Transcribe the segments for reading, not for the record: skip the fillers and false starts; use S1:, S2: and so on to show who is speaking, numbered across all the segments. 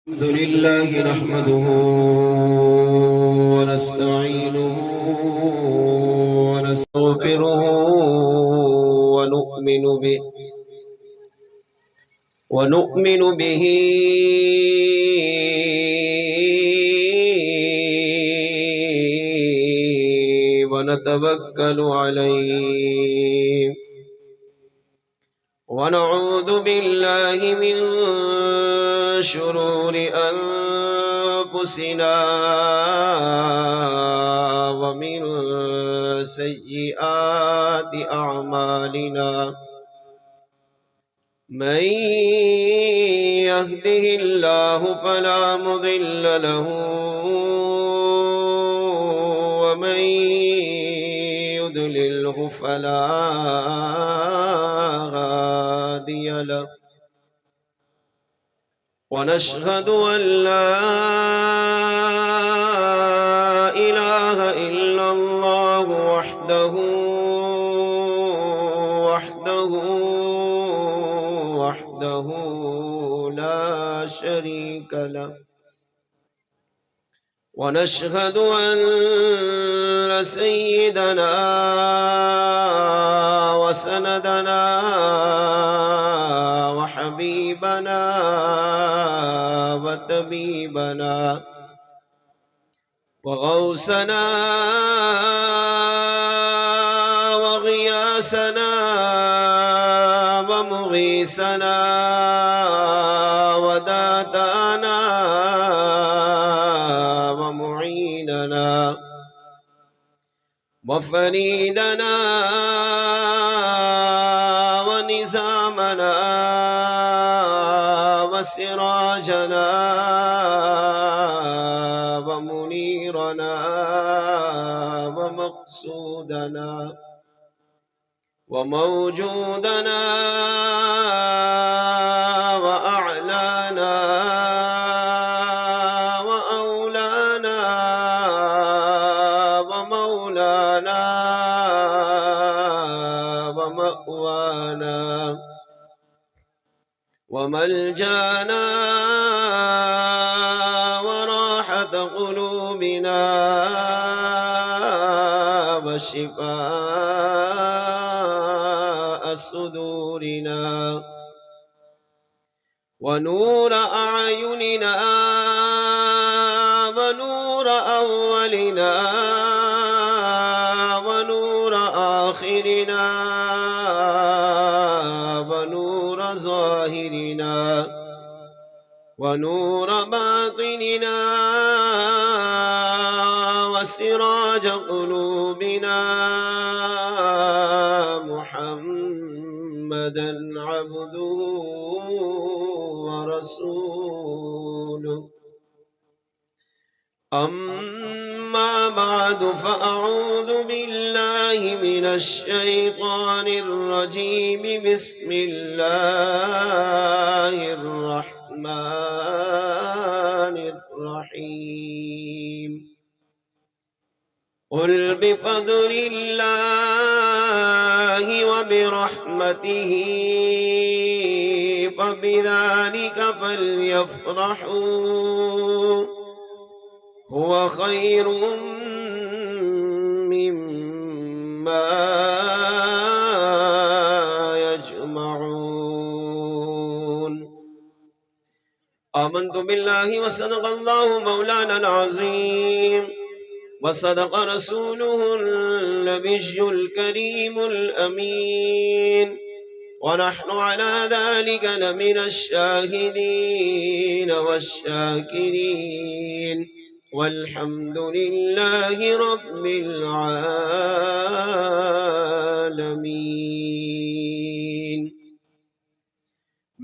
S1: الحمد لله نحمده ونستعينه ونستغفره ونؤمن به ونتوكل عليه ونعوذ بالله من شرور أنفسنا ومن سيئات أعمالنا من يهده الله فلا مضل له ومن يضلله فلا هادي له ونشهد أن لا إله إلا الله وحده لا شريك له ونشهد أن سيدنا وسندنا وحبيبنا وطبيبنا وغوثنا وغياثنا ومغيثنا وداتنا ومعيننا وفريدنا ونزامنا وسراجنا ومنيرنا ومقصودنا وموجودنا وأعلانا وأولانا ومولانا ومأوانا وملجانا وراحة قلوبنا وشفاء صدورنا ونور أعيننا ونور أولنا ونور آخرنا ونور ظاهرنا ونور باطننا وسراج قلوبنا محمدا عبده ورسوله أما بعد فأعوذ بالله من الشيطان الرجيم بسم الله الرحمن الرحيم قل بفضل الله وبرحمته فبذلك فليفرحوا هو خير مما يجمعون آمنت بالله وصدق الله مولانا العظيم وصدق رسوله النبي الكريم الأمين ونحن على ذلك لمن الشاهدين والشاكرين والحمد لله رب العالمين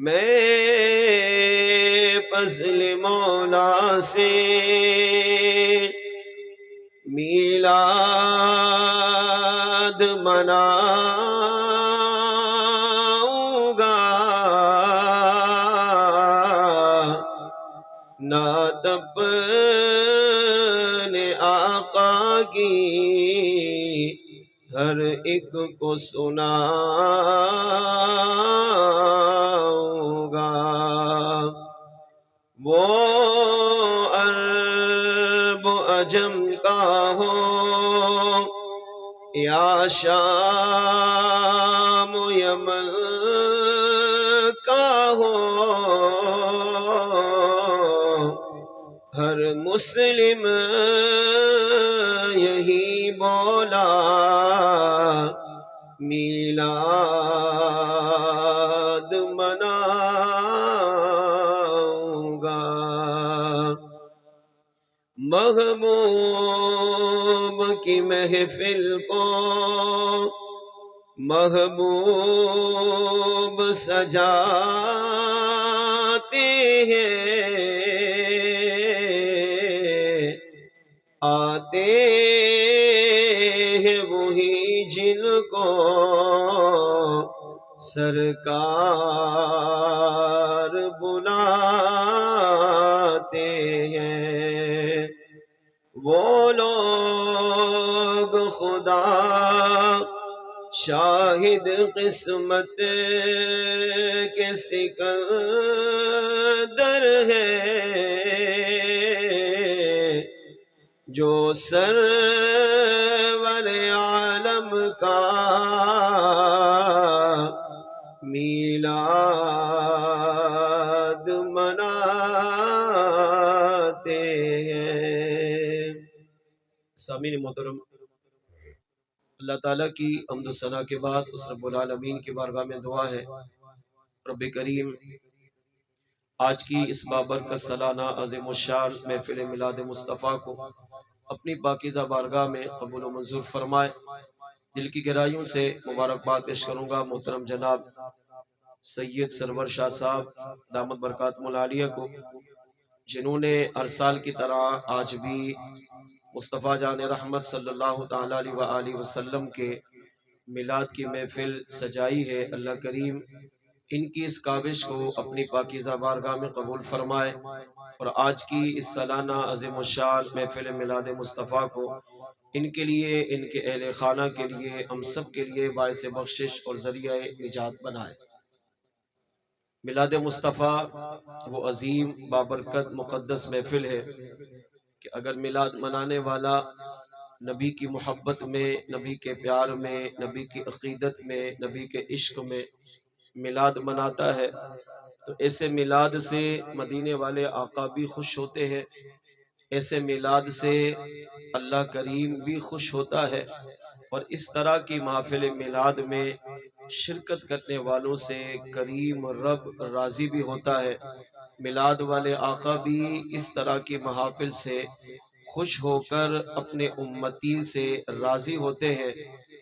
S1: میں فضل مولا سے میلاد مناؤں گا نعت اپنے آقا کی ہر ایک کو سناؤں گا وہ عرب و عجم کا ہو یا شام و یمن کا ہو، ہر مسلم یہی بولا میلاد مناؤں گا۔ محبوب کی محفل کو محبوب سجاتے ہیں، آتے ہیں وہی جن کو سرکار بلاتے ہیں۔ وہ لوگ خدا شاہد قسمت کے سکندر ہیں، جو سرور عالم کا میلاد مناتے ہیں۔ سامعین محترم، اللہ تعالیٰ کی حمد و ثنا کے بعد اس رب العالمین کی بارگاہ میں دعا ہے، رب کریم آج کی اس بابرکت سالانہ عظیم الشان محفل میلاد مصطفیٰ کو اپنی پاکیزہ بارگاہ میں قبول و منظور فرمائے۔ دل کی گہرائیوں سے مبارکباد پیش کروں گا محترم جناب سید سرور شاہ صاحب دامت برکاتہم العالیہ کو، جنہوں نے ہر سال کی طرح آج بھی مصطفیٰ جان رحمت صلی اللہ تعالیٰ علیہ وآلہ وسلم کے میلاد کی محفل سجائی ہے۔ اللہ کریم ان کی اس کاوش کو اپنی پاکیزہ بارگاہ میں قبول فرمائے، اور آج کی اس سالانہ عظیم الشان محفل میلاد مصطفیٰ کو ان کے لیے، ان کے اہل خانہ کے لیے، ہم سب کے لیے باعث بخشش اور ذریعہ نجات بنائے۔ میلاد مصطفیٰ وہ عظیم بابرکت مقدس محفل ہے کہ اگر میلاد منانے والا نبی کی محبت میں، نبی کے پیار میں، نبی کی عقیدت میں، نبی کے عشق میں میلاد مناتا ہے تو ایسے میلاد سے مدینے والے آقا بھی خوش ہوتے ہیں، ایسے میلاد سے اللہ کریم بھی خوش ہوتا ہے، اور اس طرح کی محفل میلاد میں شرکت کرنے والوں سے کریم رب راضی بھی ہوتا ہے۔ میلاد والے آقا بھی اس طرح کی محافل سے خوش ہو کر اپنے امتی سے راضی ہوتے ہیں،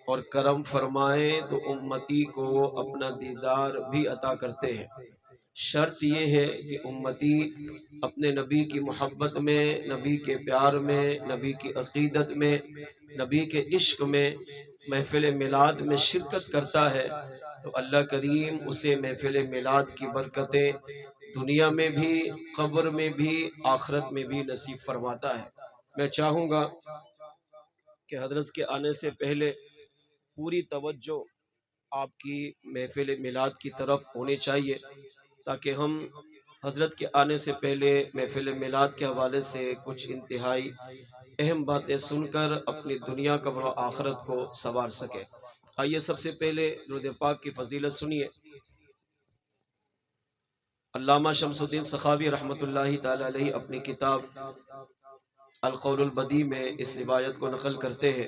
S1: اور کرم فرمائیں تو امتی کو اپنا دیدار بھی عطا کرتے ہیں۔ شرط یہ ہے کہ امتی اپنے نبی کی محبت میں، نبی کے پیار میں، نبی کی عقیدت میں، نبی کے عشق میں محفل میلاد میں شرکت کرتا ہے تو اللہ کریم اسے محفل میلاد کی برکتیں دنیا میں بھی، قبر میں بھی، آخرت میں بھی نصیب فرماتا ہے۔ میں چاہوں گا کہ حضرت کے آنے سے پہلے پوری توجہ آپ کی محفل میلاد کی طرف ہونی چاہیے، تاکہ ہم حضرت کے آنے سے پہلے محفل میلاد کے حوالے سے کچھ انتہائی اہم باتیں سن کر اپنی دنیا قبر و آخرت کو سنوار سکیں۔ آئیے سب سے پہلے درود پاک کی فضیلت سنیے۔ علامہ شمس الدین سخاوی رحمۃ اللہ تعالی علیہ اپنی کتاب القول البدیع میں اس روایت کو نقل کرتے ہیں،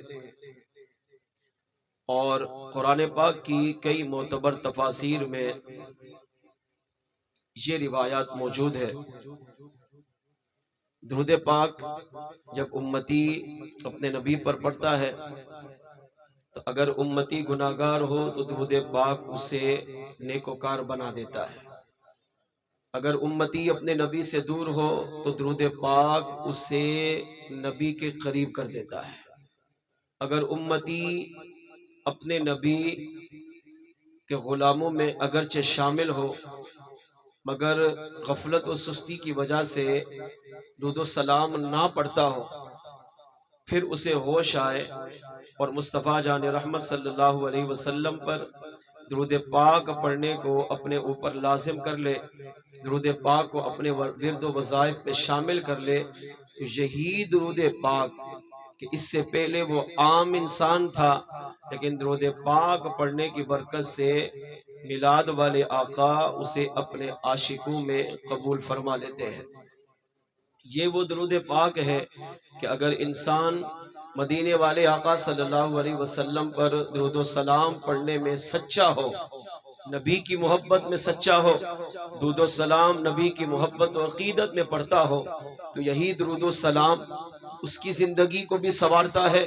S1: اور قرآن پاک کی کئی معتبر تفاسیر میں یہ روایات موجود ہے۔ درود پاک جب امتی اپنے نبی پر پڑھتا ہے تو اگر امتی گناہگار ہو تو درود پاک اسے نیکوکار بنا دیتا ہے، اگر امتی اپنے نبی سے دور ہو تو درود پاک اسے نبی کے قریب کر دیتا ہے، اگر امتی اپنے نبی کے غلاموں میں اگرچہ شامل ہو مگر غفلت و سستی کی وجہ سے درود و سلام نہ پڑھتا ہو، پھر اسے ہوش آئے اور مصطفیٰ جان رحمت صلی اللہ علیہ وسلم پر درود پاک پڑھنے کو اپنے اوپر لازم کر لے، درود پاک کو اپنے ورد و وظائف میں شامل کر لے، تو یہی درود پاک کہ اس سے پہلے وہ عام انسان تھا، لیکن درود پاک پڑھنے کی برکت سے میلاد والے آقا اسے اپنے عاشقوں میں قبول فرما لیتے ہیں۔ یہ وہ درود پاک ہے کہ اگر انسان مدینے والے آقا صلی اللہ علیہ وسلم پر درود و سلام پڑھنے میں سچا ہو، نبی کی محبت میں سچا ہو، درود و سلام نبی کی محبت و عقیدت میں پڑھتا ہو، تو یہی درود و سلام اس کی زندگی کو بھی سنوارتا ہے،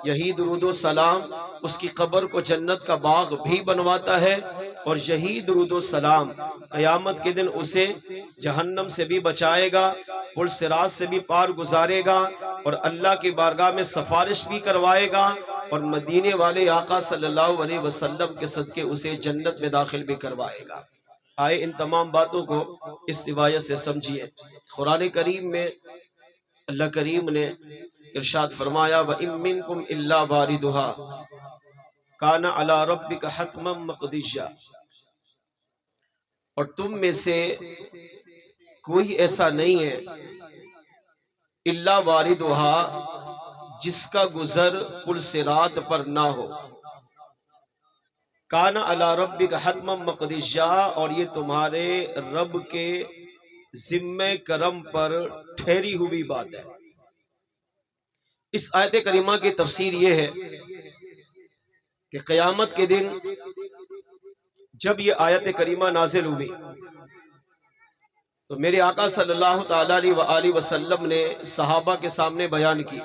S1: یہی درود و سلام اس کی قبر کو جنت کا باغ بھی بنواتا ہے، اور یہی درود و سلام قیامت کے دن اسے جہنم سے بھی بچائے گا، پل صراط سے بھی پار گزارے گا، اور اللہ کی بارگاہ میں سفارش بھی کروائے گا، اور مدینے والے آقا صلی اللہ علیہ وسلم کے صدقے اسے جنت میں داخل بھی کروائے گا۔ آئے ان تمام باتوں کو اس روایت سے سمجھیے۔ قرآن کریم میں اللہ کریم نے ارشاد فرمایا وَإِن مِّنكُمْ إِلَّا وَارِدُهَا كَانَ عَلَى رَبِّكَ حَتْمًا مَّقْضِيًّا، اور تم میں سے کوئی ایسا نہیں ہے الا واردها جس کا گزر پل صراط پر نہ ہو، کان علی ربک حتما مقضیٰ، اور یہ تمہارے رب کے ذمہ کرم پر ٹھہری ہوئی بات ہے۔ اس آیت کریمہ کی تفسیر یہ ہے کہ قیامت کے دن جب یہ آیت کریمہ نازل ہوئی تو میرے آقا صلی اللہ تعالی علیہ وآلہ وسلم نے صحابہ کے سامنے بیان کی،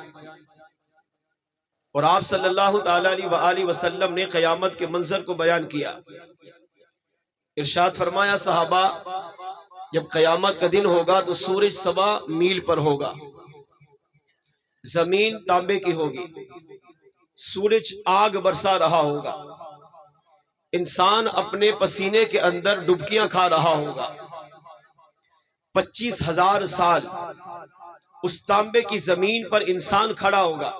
S1: اور آپ صلی اللہ تعالی علیہ وآلہ وسلم نے قیامت کے منظر کو بیان کیا۔ ارشاد فرمایا صحابہ، جب قیامت کا دن ہوگا تو سورج 7 میل پر ہوگا، زمین تانبے کی ہوگی، سورج آگ برسا رہا ہوگا، انسان اپنے پسینے کے اندر ڈبکیاں کھا رہا ہوگا، 25,000 سال اس تانبے کی زمین پر انسان کھڑا ہوگا،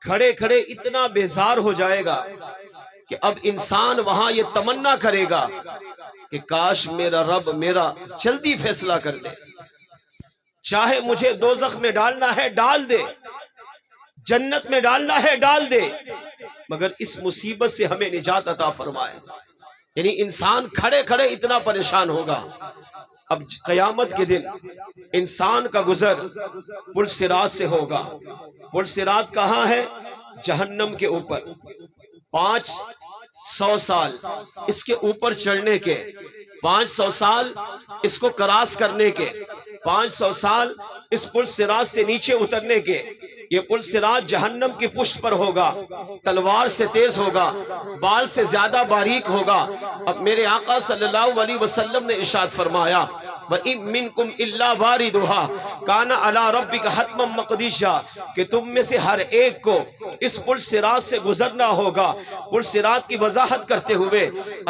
S1: کھڑے کھڑے اتنا بیزار ہو جائے گا کہ اب انسان وہاں یہ تمنا کرے گا کہ کاش میرا رب میرا جلدی فیصلہ کر دے، چاہے مجھے دوزخ میں ڈالنا ہے ڈال دے، جنت میں ڈالنا ہے ڈال دے، مگر اس مصیبت سے ہمیں نجات عطا فرمائے۔ یعنی انسان کھڑے کھڑے اتنا پریشان ہوگا۔ اب قیامت کے دن انسان کا گزر پل صراط سے ہوگا۔ پل صراط کہاں ہے؟ جہنم کے اوپر۔ 500 سال اس کے اوپر چڑھنے کے، 500 سال اس کو کراس کرنے کے، 500 سال اس پل صراط سے نیچے اترنے کے۔ یہ پل صراط جہنم کی پشت پر ہوگا، تلوار سے تیز ہوگا، بال سے زیادہ باریک ہوگا۔ اب میرے آقا صلی اللہ علیہ وسلم نے ارشاد فرمایا وَإِن مِّنكُمْ إِلَّا وَارِدُهَا كَانَ عَلَى رَبِّكَ حَتْمًا مَّقْضِيًّا، کہ تم میں سے ہر ایک کو اس پل صراط سے گزرنا ہوگا۔ پل صراط کی وضاحت کرتے ہوئے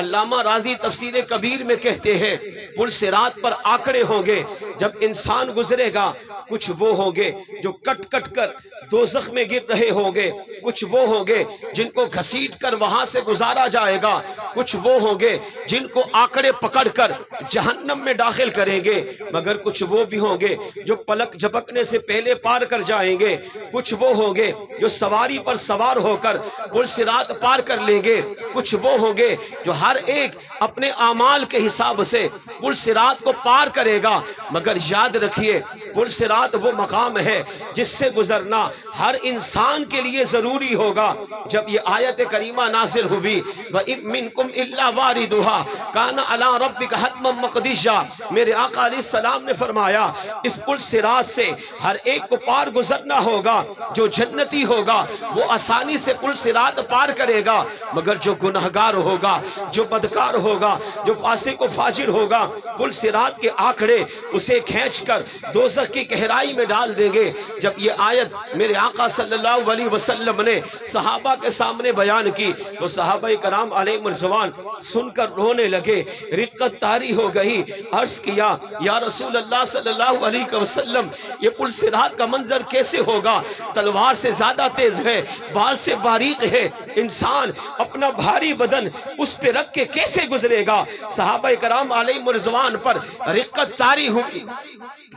S1: علامہ راضی تفسیر کبیر میں کہتے ہیں پل صراط پر آکڑے ہوں گے، جب انسان گزرے گا کچھ وہ ہوں گے جو کٹ کٹ کر دوزخ میں گر رہے ہوں گے، کچھ وہ ہوں گے جن کو گھسیٹ کر وہاں سے گزارا جائے گا، کچھ وہ ہوں گے جن کو آکڑے پکڑ کر جہنم میں داخل کریں گے، مگر کچھ وہ بھی ہوں گے جو پلک جھپکنے سے پہلے پار کر جائیں گے، کچھ وہ ہوں گے جو سواری پر سوار ہو کر پل صراط پار کر لیں گے، کچھ وہ ہوں گے جو ہر ایک اپنے اعمال کے حساب سے پل صراط کو پار کرے گا۔ مگر یاد رکھیے پل صراط وہ مقام ہے جس سے گزرنا ہر انسان کے لیے ضروری ہوگا۔ جب یہ آیت کریمہ نازل ہوئی وَإِن مِّنكُمْ إِلَّا وَارِدُهَا كَانَ عَلَىٰ رَبِّكَ حَتْمًا مَّقْضِيًّا، میرے آقا علیہ السلام نے فرمایا اس پل صراط سے ہر ایک کو پار گزرنا ہوگا۔ جو جنتی ہوگا وہ آسانی سے پل صراط پار کرے گا، مگر جو گنہگار ہوگا، جو بدکار ہوگا، جو فاسق و فاجر ہوگا، پل صراط کے آکڑے اسے کھینچ کر دوزخ کی گہرائی میں ڈال دیں گے۔ جب یہ آیت میرے آقا صلی اللہ علیہ وسلم نے صحابہ کے سامنے بیان کی تو صحابہ کرام علیہ رضوان سن کر رونے لگے، رقت طاری ہو گئی۔ عرض کیا یا رسول اللہ صلی اللہ علیہ وسلم یہ پل صراط کا منظر کیسے ہوگا؟ تلوار سے زیادہ تیز ہے، بال سے باریک ہے، انسان اپنا بھاری بدن اس پہ رکھ کے کیسے گزرے گا؟ صحابہ کرام علیہم رضوان پر رقت طاری ہوئی۔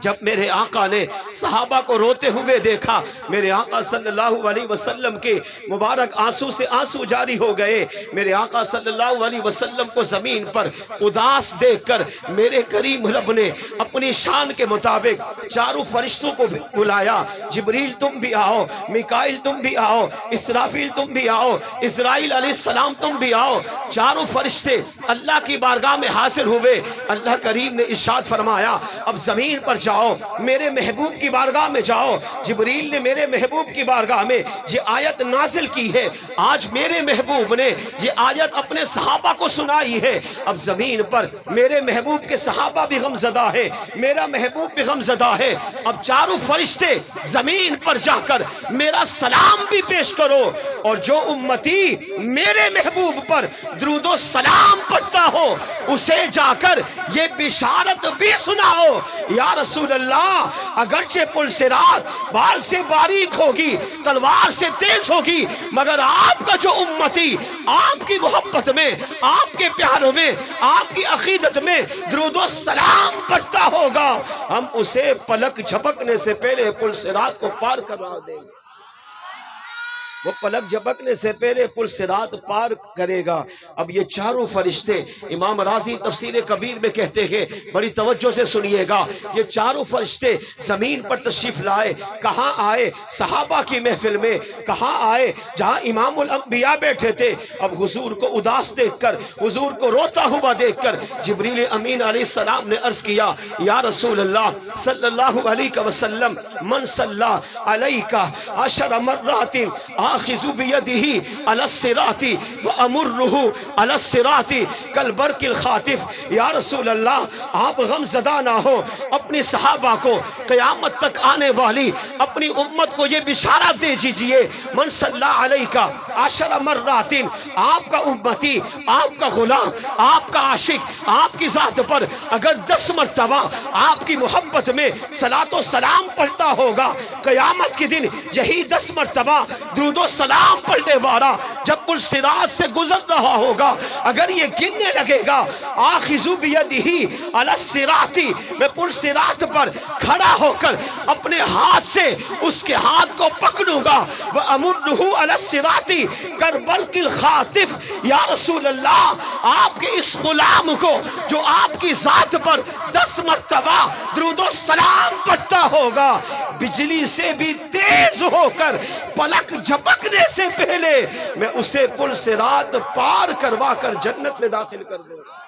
S1: جب میرے آقا نے صحابہ کو روتے ہوئے دیکھا، میرے آقا صلی اللہ علیہ وسلم کے مبارک آنسو سے آنسو جاری ہو گئے۔ میرے آقا صلی اللہ علیہ وسلم کو زمین پر اداس دیکھ کر میرے کریم رب نے اپنی شان کے مطابق چاروں فرشتوں کو بلایا، جبریل تم بھی آؤ، میکائیل تم بھی آؤ، اسرافیل تم بھی آؤ، اسرائیل علیہ السلام تم بھی آؤ۔ چاروں فرشتے اللہ کی بارگاہ میں حاضر ہوئے۔ اللہ کریم نے ارشاد فرمایا اب زمین پر جاؤ، میرے محبوب کی بارگاہ میں جاؤ۔ جبریل نے میرے محبوب کی بارگاہ میں یہ آیت نازل کی ہے، آج میرے محبوب نے یہ آیت اپنے صحابہ کو سنائی ہے۔ اب زمین پر میرے محبوب کے صحابہ بھی غمزدہ ہے، میرا محبوب بھی غمزدہ ہے۔ اب چاروں فرشتے زمین پر جا کر میرا سلام بھی پیش کرو، اور جو امتی میرے محبوب پر درود و سلام پڑھتا ہو اسے جا کر یہ بشارت بھی سناؤ، یا رسول اللہ اگرچہ پل صراط بال سے باریک ہوگی، تلوار سے تیز ہوگی، مگر آپ کا جو امتی آپ کی محبت میں، آپ کے پیار میں، آپ کی عقیدت میں درود و سلام پڑھتا ہوگا، ہم اسے پلک جھپکنے سے پہلے پل صراط کو پار کروا دیں گے۔ وہ پلک جھپکنے سے پہلے پل صراط پار کرے گا۔ اب یہ چاروں فرشتے، امام رازی تفسیر کبیر میں کہتے ہیں، بڑی توجہ سے سنیے گا، یہ چاروں فرشتے زمین پر تشریف لائے۔ کہاں آئے؟ صحابہ کی محفل میں۔ کہاں آئے؟ جہاں امام الانبیاء بیٹھے تھے۔ اب حضور کو اداس دیکھ کر، حضور کو روتا ہوا دیکھ کر جبریل امین علیہ السلام نے عرض کیا، یا رسول اللہ صلی اللہ علیہ وسلم، من صلی علیک 10 مرات آخذ بیدہ علی الصراط وامرہ علی الصراط کالبرق الخاطف۔ یا رسول اللہ آپ غم زدہ نہ ہو، اپنی صحابہ کو قیامت تک آنے والی اپنی امت کو یہ بشارت دے دیجئے، من صلی علیک 10 مرات، آپ کا امتی، آپ کا غلام، آپ کا عاشق آپ کی ذات پر اگر 10 مرتبہ آپ کی محبت میں صلاۃ و سلام پڑھتا ہوگا، قیامت کے دن یہی 10 مرتبہ درود و سلام پڑھنے والا جب پل صراط سے گزر رہا ہوگا، اگر یہ گننے لگے گا آخذ بیدہ علی الصراط، میں پل صراط پر کھڑا ہو کر اپنے ہاتھ سے اس کے ہاتھ کو پکڑوں گا، وامرہ علی الصراط کالبرق الخاطف۔ یا رسول اللہ آپ کے اس غلام کو جو آپ کی ذات پر 10 مرتبہ درود و سلام پڑھتا ہوگا، بجلی سے بھی تیز ہو کر پلک جھپکنے سے پہلے میں اسے پل صراط پار کروا کر جنت میں داخل کر دوں گا۔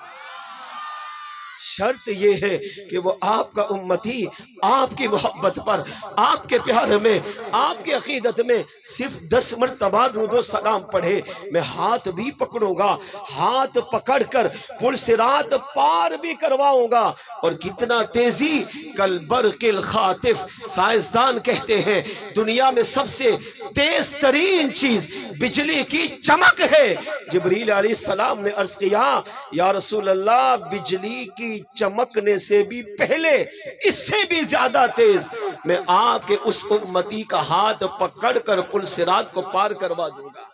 S1: شرط یہ ہے کہ وہ آپ کا امتی آپ کی محبت پر، آپ کے پیار میں، آپ کی عقیدت میں صرف 10 مرتبہ درود و سلام پڑھے۔ میں ہاتھ بھی پکڑوں گا، ہاتھ پکڑ کر پل صراط پار بھی کرواؤں گا، اور کتنا تیزی، کالبرق الخاطف۔ سائنسدان کہتے ہیں دنیا میں سب سے تیز ترین چیز بجلی کی چمک ہے۔ جبریل علیہ السلام نے عرض کیا، یا رسول اللہ بجلی کی چمکنے سے بھی پہلے، اس سے بھی زیادہ تیز میں آپ کے اس امتی کا ہاتھ پکڑ کر پل صراط کو پار کروا دوں گا۔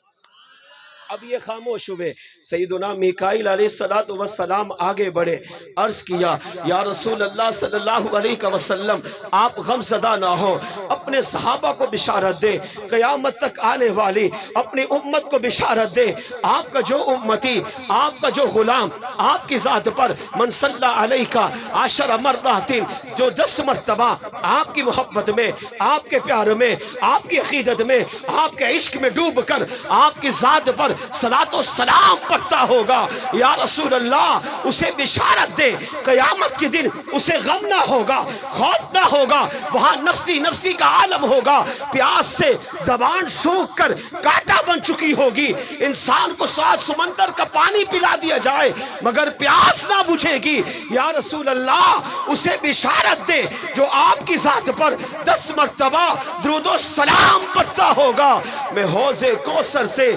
S1: اب یہ خاموش ہوئے۔ سیدنا میکائیل علیہ السلام آگے بڑھے، عرض کیا، یا رسول اللہ صلی اللہ علیہ وسلم آپ غم زدہ نہ ہو، اپنے صحابہ کو بشارت دے، قیامت تک آنے والی اپنی امت کو بشارت دے، آپ کا جو امتی، آپ کا جو غلام آپ کی ذات پر من صلی علیہ 10 مرات، جو 10 مرتبہ آپ کی محبت میں، آپ کے پیار میں، آپ کی عقیدت میں، آپ کے عشق میں ڈوب کر آپ کی ذات پر صلاۃ و سلام پڑھتا ہوگا، یا رسول اللہ اسے بشارت دے، قیامت کے دن اسے غم نہ ہوگا، خوف نہ ہوگا، وہاں نفسی نفسی کا عالم ہوگا، پیاس سے زبان سوکھ کر کانٹا بن چکی ہوگی، انسان کو 7 سمندر کا پانی پلا دیا جائے مگر پیاس نہ بجھے گی، یا رسول اللہ اسے بشارت دے جو آپ کی ذات پر 10 مرتبہ درود و سلام پڑھتا ہوگا، میں حوض کوثر سے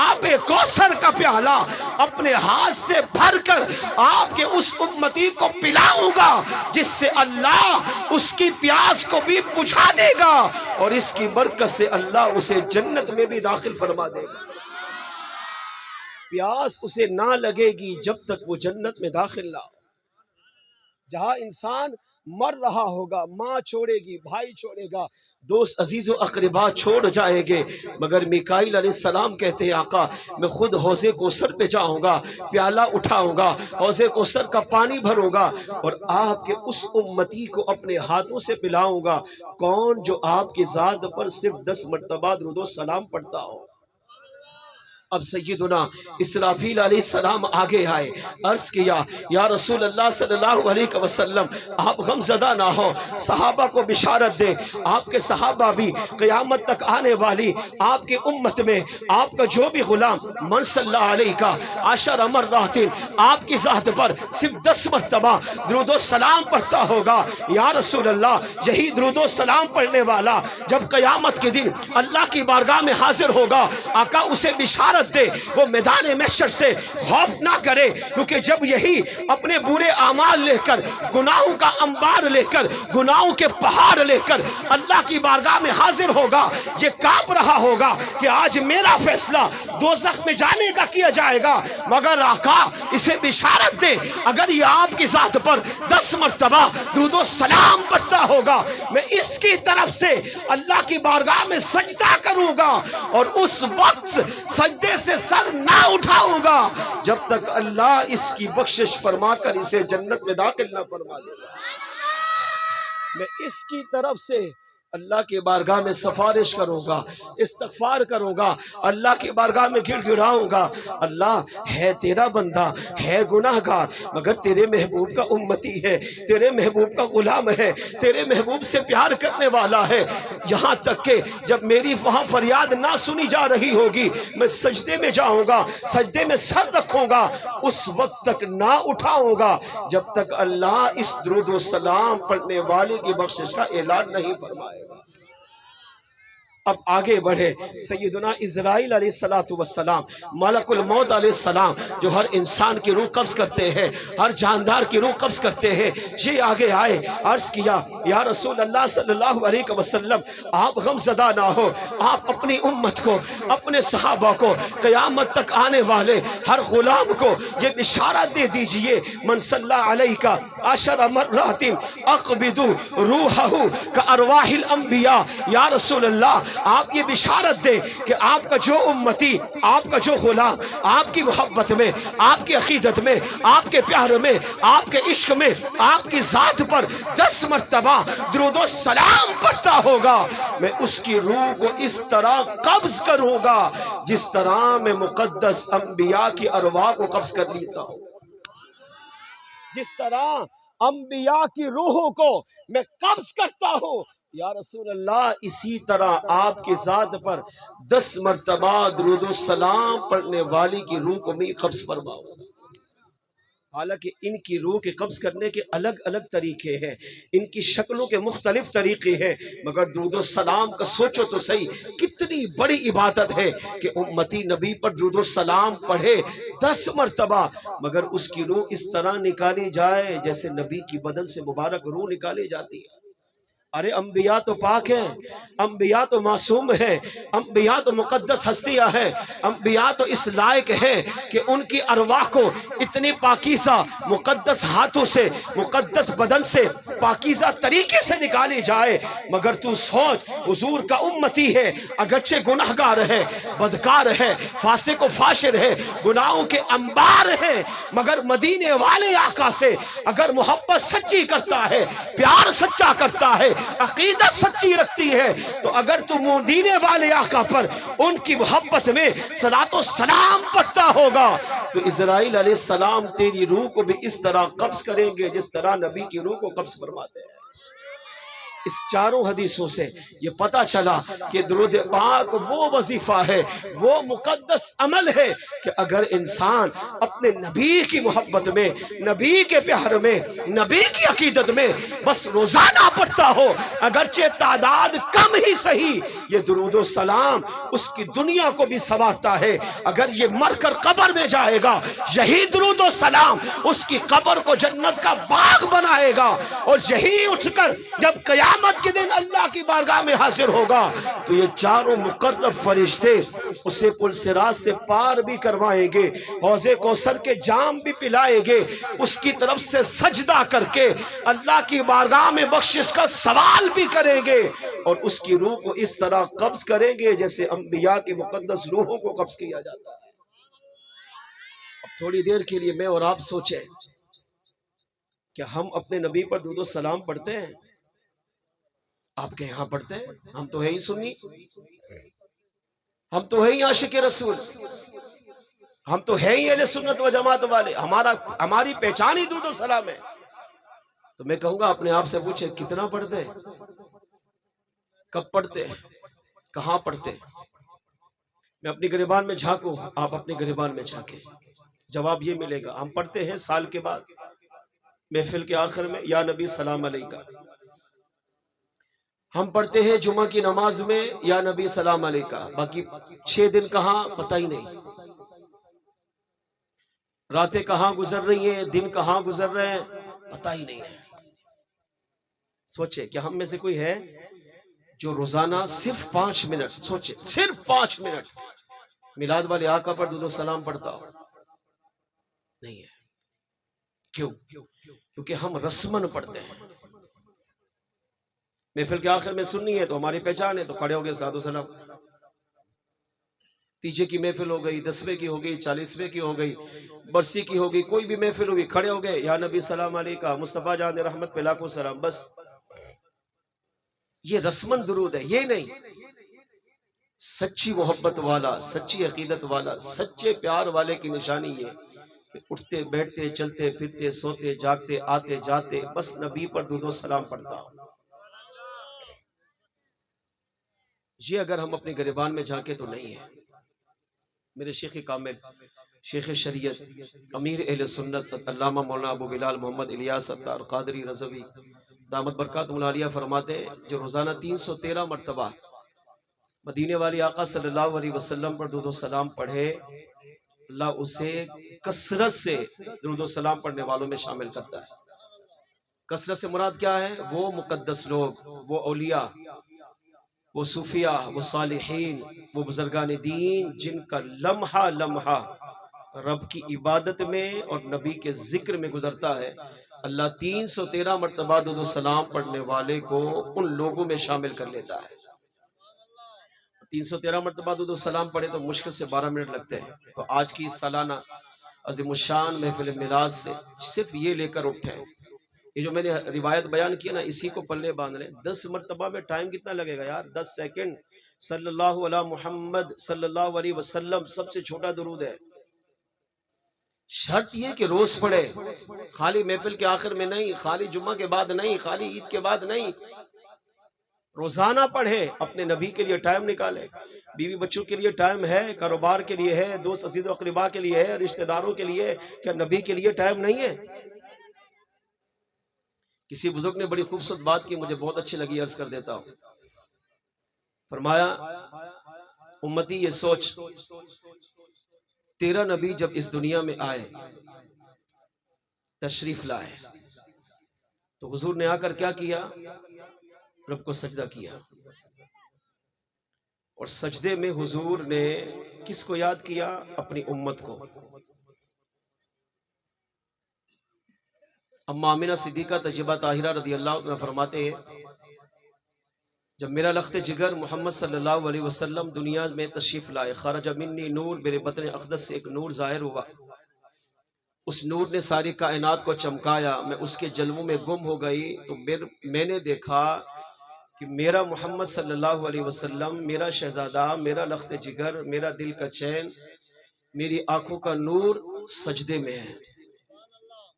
S1: آب کوثر کا پیالہ اپنے ہاتھ سے بھر کر آپ کے اس امتی کو پلاؤں گا جس سے اللہ اس کی پیاس کو بھی بجھا دے گا اور اس کی برکت سے اللہ اسے جنت میں بھی داخل فرما دے گا۔ پیاس اسے نہ لگے گی جب تک وہ جنت میں داخل نہ ہو۔ جہاں انسان مر رہا ہوگا، ماں چھوڑے گی، بھائی چھوڑے گا، دوست عزیز و اقربا چھوڑ جائیں گے، مگر میکائیل علیہ السلام کہتے ہیں آقا میں خود حوض کوثر پہ جاؤں گا، پیالہ اٹھاؤں گا، حوض کوثر کا پانی بھروں گا اور آپ کے اس امتی کو اپنے ہاتھوں سے پلاؤں گا۔ کون؟ جو آپ کی ذات پر صرف 10 مرتبہ درود و سلام پڑھتا ہو۔ اب سیدنا اسرافیل علیہ السلام آگے آئے، عرض کیا یا رسول اللہ صلی اللہ علیہ وسلم آپ غم زدہ نہ ہو، صحابہ کو بشارت دیں، آپ کے صحابہ بھی قیامت تک آنے والی آپ کے امت میں آپ کا جو بھی غلام من صلی اللہ علیہ کا 10 مرات آپ کی ذات پر صرف 10 مرتبہ درود و سلام پڑھتا ہوگا، یا رسول اللہ یہی درود و سلام پڑھنے والا جب قیامت کے دن اللہ کی بارگاہ میں حاضر ہوگا، آقا اسے بشارت دے وہ میدان محشر سے خوف نہ کرے، کیونکہ جب یہی اپنے برے اعمال لے کر، گناہوں کا انبار لے کر، گناہوں کے پہاڑ لے کر اللہ کی بارگاہ میں حاضر ہوگا، یہ کانپ رہا ہوگا کہ آج میرا فیصلہ دوزخ میں جانے کا کیا جائے گا، مگر آقا اسے بشارت دے اگر یہ آپ کی ذات پر 10 مرتبہ درود و سلام پڑھتا ہوگا میں اس کی طرف سے اللہ کی بارگاہ میں سجدہ کروں گا اور اس وقت سجدے سے سر نہ اٹھاؤں گا جب تک اللہ اس کی بخشش فرما کر اسے جنت میں داخل نہ فرما دے گا۔ میں اس کی طرف سے اللہ کی بارگاہ میں سفارش کروں گا، استغفار کروں گا، اللہ کی بارگاہ میں گڑ گڑاؤں گا، اللہ ہے تیرا بندہ، ہے گناہ گار، مگر تیرے محبوب کا امتی ہے، تیرے محبوب کا غلام ہے، تیرے محبوب سے پیار کرنے والا ہے، یہاں تک کہ جب میری وہاں فریاد نہ سنی جا رہی ہوگی میں سجدے میں جاؤں گا، سجدے میں سر رکھوں گا، اس وقت تک نہ اٹھاؤں گا جب تک اللہ اس درود و سلام پڑھنے والے کی بخشش کا اعلان نہیں فرمائے۔ اب آگے بڑھے سیدنا اسرائیل علیہ السلام، ملک الموت علیہ السلام جو ہر انسان کی روح قبض کرتے ہیں، ہر جاندار کی روح قبض کرتے ہیں، یہ آگے آئے، عرض کیا یا رسول اللہ صلی اللہ علیہ وسلم آپ غم زدہ نہ ہو، آپ اپنی امت کو، اپنے صحابہ کو، قیامت تک آنے والے ہر غلام کو یہ بشارت دے دیجئے من صلی علیہ کا 10 مرات اقبض روحہ کارواح الانبیاء، یا رسول اللہ آپ یہ بشارت دیں کہ آپ کا جو امتی، آپ کا جو غلام آپ کی محبت میں، آپ کی عقیدت میں، آپ کے پیار میں، آپ کے عشق میں، آپ کی ذات پر 10 مرتبہ درود و سلام پڑھتا ہوگا میں اس کی روح کو اس طرح قبض کروں گا جس طرح میں مقدس انبیاء کی ارواح کو قبض کر لیتا ہوں، جس طرح انبیاء کی روحوں کو میں قبض کرتا ہوں، یا رسول اللہ اسی طرح آپ کی ذات پر 10 مرتبہ درود و سلام پڑھنے والی کی روح کو میں قبض فرماؤں۔ حالانکہ ان کی روح کے قبض کرنے کے الگ الگ طریقے ہیں، ان کی شکلوں کے مختلف طریقے ہیں، مگر درود و سلام کا سوچو تو صحیح کتنی بڑی عبادت ہے کہ امتی نبی پر درود و سلام پڑھے 10 مرتبہ، مگر اس کی روح اس طرح نکالی جائے جیسے نبی کی بدن سے مبارک روح نکالی جاتی ہے۔ ارے انبیاء تو پاک ہیں، انبیاء تو معصوم ہیں، انبیاء تو مقدس ہستیاں ہیں، انبیاء تو اس لائق ہیں کہ ان کی ارواح کو اتنی پاکیزہ مقدس ہاتھوں سے، مقدس بدن سے پاکیزہ طریقے سے نکالی جائے، مگر تو سوچ حضور کا امتی ہے، اگرچہ گناہگار ہے، بدکار ہے، فاسق و فاشر ہے، گناہوں کے انبار ہے، مگر مدینے والے آقا سے اگر محبت سچی کرتا ہے، پیار سچا کرتا ہے، عقیدت سچی رکھتی ہے، تو اگر تو مدینے والے آقا پر ان کی محبت میں صلاۃ و سلام پڑھتا ہوگا تو اسرائیل علیہ السلام تیری روح کو بھی اس طرح قبض کریں گے جس طرح نبی کی روح کو قبض فرماتے ہیں۔ اس چاروں حدیثوں سے یہ پتہ چلا کہ درود پاک وہ وظیفہ ہے، وہ مقدس عمل ہے کہ اگر انسان اپنے نبی کی محبت میں، نبی کے پیار میں، نبی کی عقیدت میں بس روزانہ پڑھتا ہو، اگرچہ تعداد کم ہی صحیح، یہ درود و سلام اس کی دنیا کو بھی سنوارتا ہے۔ اگر یہ مر کر قبر میں جائے گا، یہی درود و سلام اس کی قبر کو جنت کا باغ بنائے گا، اور یہی اٹھ کر جب قیامت کے دن اللہ کی بارگاہ میں حاضر ہوگا تو یہ چاروں مقرب فرشتے اسے پل صراط سے پار بھی کروائیں گے، حوض کوثر کے جام بھی پلائیں گے، اس کی طرف سے سجدہ کر کے اللہ کی بارگاہ میں بخشش کا سوال بھی کریں گے، اور اس کی روح کو اس طرح قبض کریں گے جیسے انبیاء کی مقدس روحوں کو قبض کیا جاتا ہے۔ اب تھوڑی دیر کے لیے میں اور آپ سوچیں کہ ہم اپنے نبی پر درود و سلام پڑھتے ہیں؟ آپ کے یہاں پڑھتے ہیں؟ ہم تو ہیں ہی سنی، ہم تو ہیں ہی عاشق رسول، ہم تو ہیں ہی اہل سنت و جماعت والے، ہماری پہچان ہی درود و سلام ہے۔ تو میں کہوں گا اپنے آپ سے پوچھیں کتنا پڑھتے ہیں، کب پڑھتے ہیں، کہاں پڑھتے ہیں؟ میں اپنی گریبان میں جھانکوں، آپ اپنی گریبان میں جھانکیں، جواب یہ ملے گا ہم پڑھتے ہیں سال کے بعد محفل کے آخر میں یا نبی سلام علیکہ، ہم پڑھتے ہیں جمعہ کی نماز میں یا نبی سلام علیکہ، باقی 6 دن کہاں پتہ ہی نہیں، راتیں کہاں گزر رہی ہیں، دن کہاں گزر رہے ہیں پتہ ہی نہیں ہے۔ سوچے کہ ہم میں سے کوئی ہے جو روزانہ صرف 5 منٹ، سوچے صرف 5 منٹ میلاد والے آقا پر درود و سلام پڑھتا ہو؟ نہیں ہے۔ کیوں؟ کیونکہ ہم رسمن پڑھتے ہیں۔ محفل کے آخر میں سننی ہے تو ہماری پہچان ہے تو کھڑے ہو گئے ساتھ و سلام، تیجے کی محفل ہو گئی، 10ویں کی ہو گئی، 40ویں کی ہو گئی، برسی کی ہو گئی، کوئی بھی محفل ہوگی کھڑے ہو گئے یا نبی سلام علیکہ، مصطفیٰ جان رحمت پہ لاکھوں سلام، بس یہ رسمن درود ہے، یہ نہیں۔ سچی محبت والا، سچی عقیدت والا، سچے پیار والے کی نشانی یہ کہ اٹھتے بیٹھتے چلتے پھرتے سوتے جاگتے آتے جاتے بس نبی پر درود و سلام پڑھتا ہوں۔ یہ اگر ہم اپنی گریبان میں جھانکے تو نہیں ہے۔ میرے شیخ کامل، شیخ شریعت، امیر اہل سنت علامہ مولانا ابو بلال محمد الیاس ستار قادری رضوی دامت برکاتہم العالیہ فرماتے ہیں جو روزانہ 313 مرتبہ مدینے والی آقا صلی اللہ علیہ وسلم پر درود و سلام پڑھے، اللہ اسے کثرت سے درود و سلام پڑھنے والوں میں شامل کرتا ہے۔ کثرت سے مراد کیا ہے؟ وہ مقدس لوگ، وہ اولیاء، وہ صوفیاء، وہ صالحین، وہ بزرگان دین جن کا لمحہ لمحہ رب کی عبادت میں اور نبی کے ذکر میں گزرتا ہے، اللہ 313 مرتبہ درود و سلام پڑھنے والے کو ان لوگوں میں شامل کر لیتا ہے۔ 313 مرتبہ درود و سلام پڑھے تو مشکل سے 12 منٹ لگتے ہیں، تو آج کی سالانہ عظیم الشان محفل میلاد سے صرف یہ لے کر اٹھے، یہ جو میں نے روایت بیان کیا نا اسی کو پلے باندھ لیں۔ 10 مرتبہ میں ٹائم کتنا لگے گا یار؟ 10 سیکنڈ۔ صلی اللہ علی محمد صلی اللہ علیہ وسلم سب سے چھوٹا درود ہے۔ شرط یہ کہ روز پڑھے، خالی محفل کے آخر میں نہیں، خالی جمعہ کے بعد نہیں، خالی عید کے بعد نہیں، روزانہ پڑھیں، اپنے نبی کے لیے ٹائم نکالیں۔ بیوی بچوں کے لیے ٹائم ہے، کاروبار کے لیے ہے، دوست عزیز و اقربا کے لیے ہے، رشتہ داروں کے لیے، کیا نبی کے لیے ٹائم نہیں ہے؟ کسی بزرگ نے بڑی خوبصورت بات کی، مجھے بہت اچھی لگی، عرض کر دیتا ہوں۔ فرمایا امتی یہ سوچ، تیرا نبی جب اس دنیا میں آئے، تشریف لائے، تو حضور نے آ کر کیا کیا؟ رب کو سجدہ کیا، اور سجدے میں حضور نے کس کو یاد کیا؟ اپنی امت کو۔ اما آمنہ صدیقہ تجربہ طاہرہ رضی اللہ عنہ فرماتے ہیں جب میرا لخت جگر محمد صلی اللہ علیہ وسلم دنیا میں تشریف لائے، خرج منی نور، میرے بطن اقدس سے ایک نور ظاہر ہوا، اس نور نے ساری کائنات کو چمکایا، میں اس کے جلووں میں گم ہو گئی، تو میں نے دیکھا کہ میرا محمد صلی اللہ علیہ وسلم، میرا شہزادہ، میرا لخت جگر، میرا دل کا چین، میری آنکھوں کا نور سجدے میں ہے،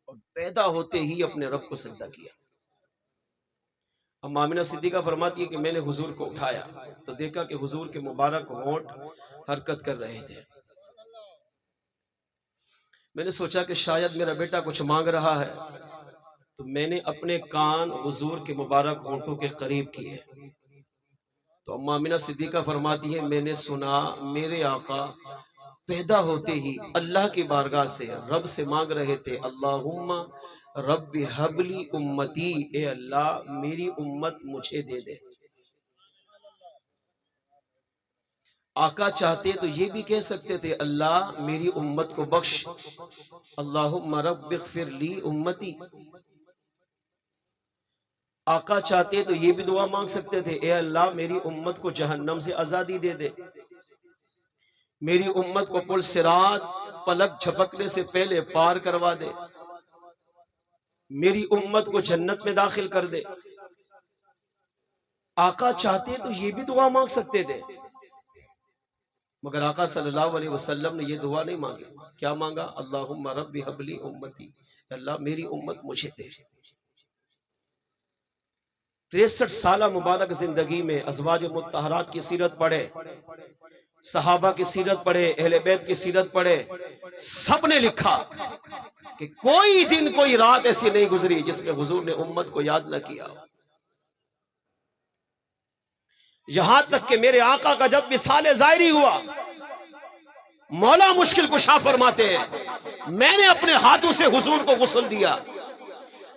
S1: اور پیدا ہوتے ہی اپنے رب کو سجدہ کیا۔ ام آمنہ صدیقہ فرماتی ہے کہ میں نے حضور کو اٹھایا تو دیکھا کہ حضور کے مبارک ہونٹ حرکت کر رہے تھے۔ میں نے سوچا کہ شاید میرا بیٹا کچھ مانگ رہا ہے، تو میں نے اپنے کان حضور کے مبارک ہونٹوں کے قریب کیے تو ام آمنہ صدیقہ فرماتی ہے میں نے سنا میرے آقا پیدا ہوتے ہی اللہ کی بارگاہ سے رب سے مانگ رہے تھے، اللہم رب حبلی امتی، اے اللہ میری امت مجھے دے دے۔ آقا چاہتے تو یہ بھی کہہ سکتے تھے اللہ میری امت کو بخش، اللہم رب اغفر لی امتی۔ آقا چاہتے تو یہ بھی دعا مانگ سکتے تھے اے اللہ میری امت کو جہنم سے آزادی دے دے، میری امت کو پل صراط پلک جھپکنے سے پہلے پار کروا دے، میری امت کو جنت میں داخل کر دے۔ آقا چاہتے تو یہ بھی دعا مانگ سکتے تھے، مگر آقا صلی اللہ علیہ وسلم نے یہ دعا نہیں مانگی۔ کیا مانگا؟ اللہم رب حبلی امتی، اللہ میری امت مجھے دے۔ 63 سالہ مبارک زندگی میں ازواج مطہرات کی سیرت پڑھے، صحابہ کی سیرت پڑھے، اہل بیت کی سیرت پڑھے، سب نے لکھا کہ کوئی دن کوئی رات ایسی نہیں گزری جس میں حضور نے امت کو یاد نہ کیا۔ یہاں تک کہ میرے آقا کا جب وصال ظاہری ہوا، مولا مشکل کشا فرماتے ہیں میں نے اپنے ہاتھوں سے حضور کو غسل دیا،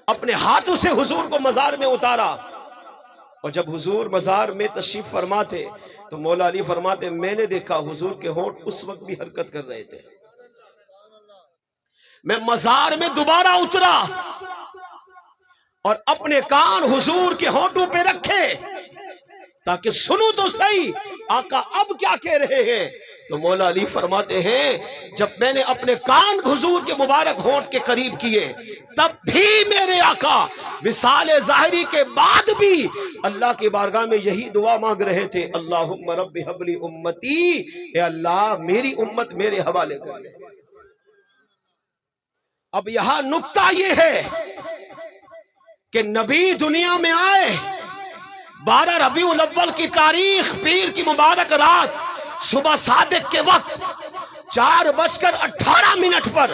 S1: اپنے ہاتھوں سے حضور کو مزار میں اتارا، اور جب حضور مزار میں تشریف فرما تھے تو مولا علی فرماتے میں نے دیکھا حضور کے ہونٹ اس وقت بھی حرکت کر رہے تھے۔ میں مزار میں دوبارہ اترا اور اپنے کان حضور کے ہونٹوں پہ رکھے تاکہ سنوں تو صحیح آقا اب کیا کہہ رہے ہیں۔ تو مولا علی فرماتے ہیں جب میں نے اپنے کان حضور کے مبارک ہونٹ کے قریب کیے تب بھی میرے آقا وصال ظاہری کے بعد بھی اللہ کی بارگاہ میں یہی دعا مانگ رہے تھے، اللہم رب حبلی امتی، اے اللہ میری امت میرے حوالے کر دے۔ اب یہاں نکتہ یہ ہے کہ نبی دنیا میں آئے، 12 ربیع الاول کی تاریخ پیر کی مبارک رات صبح صادق کے وقت 4:18 پر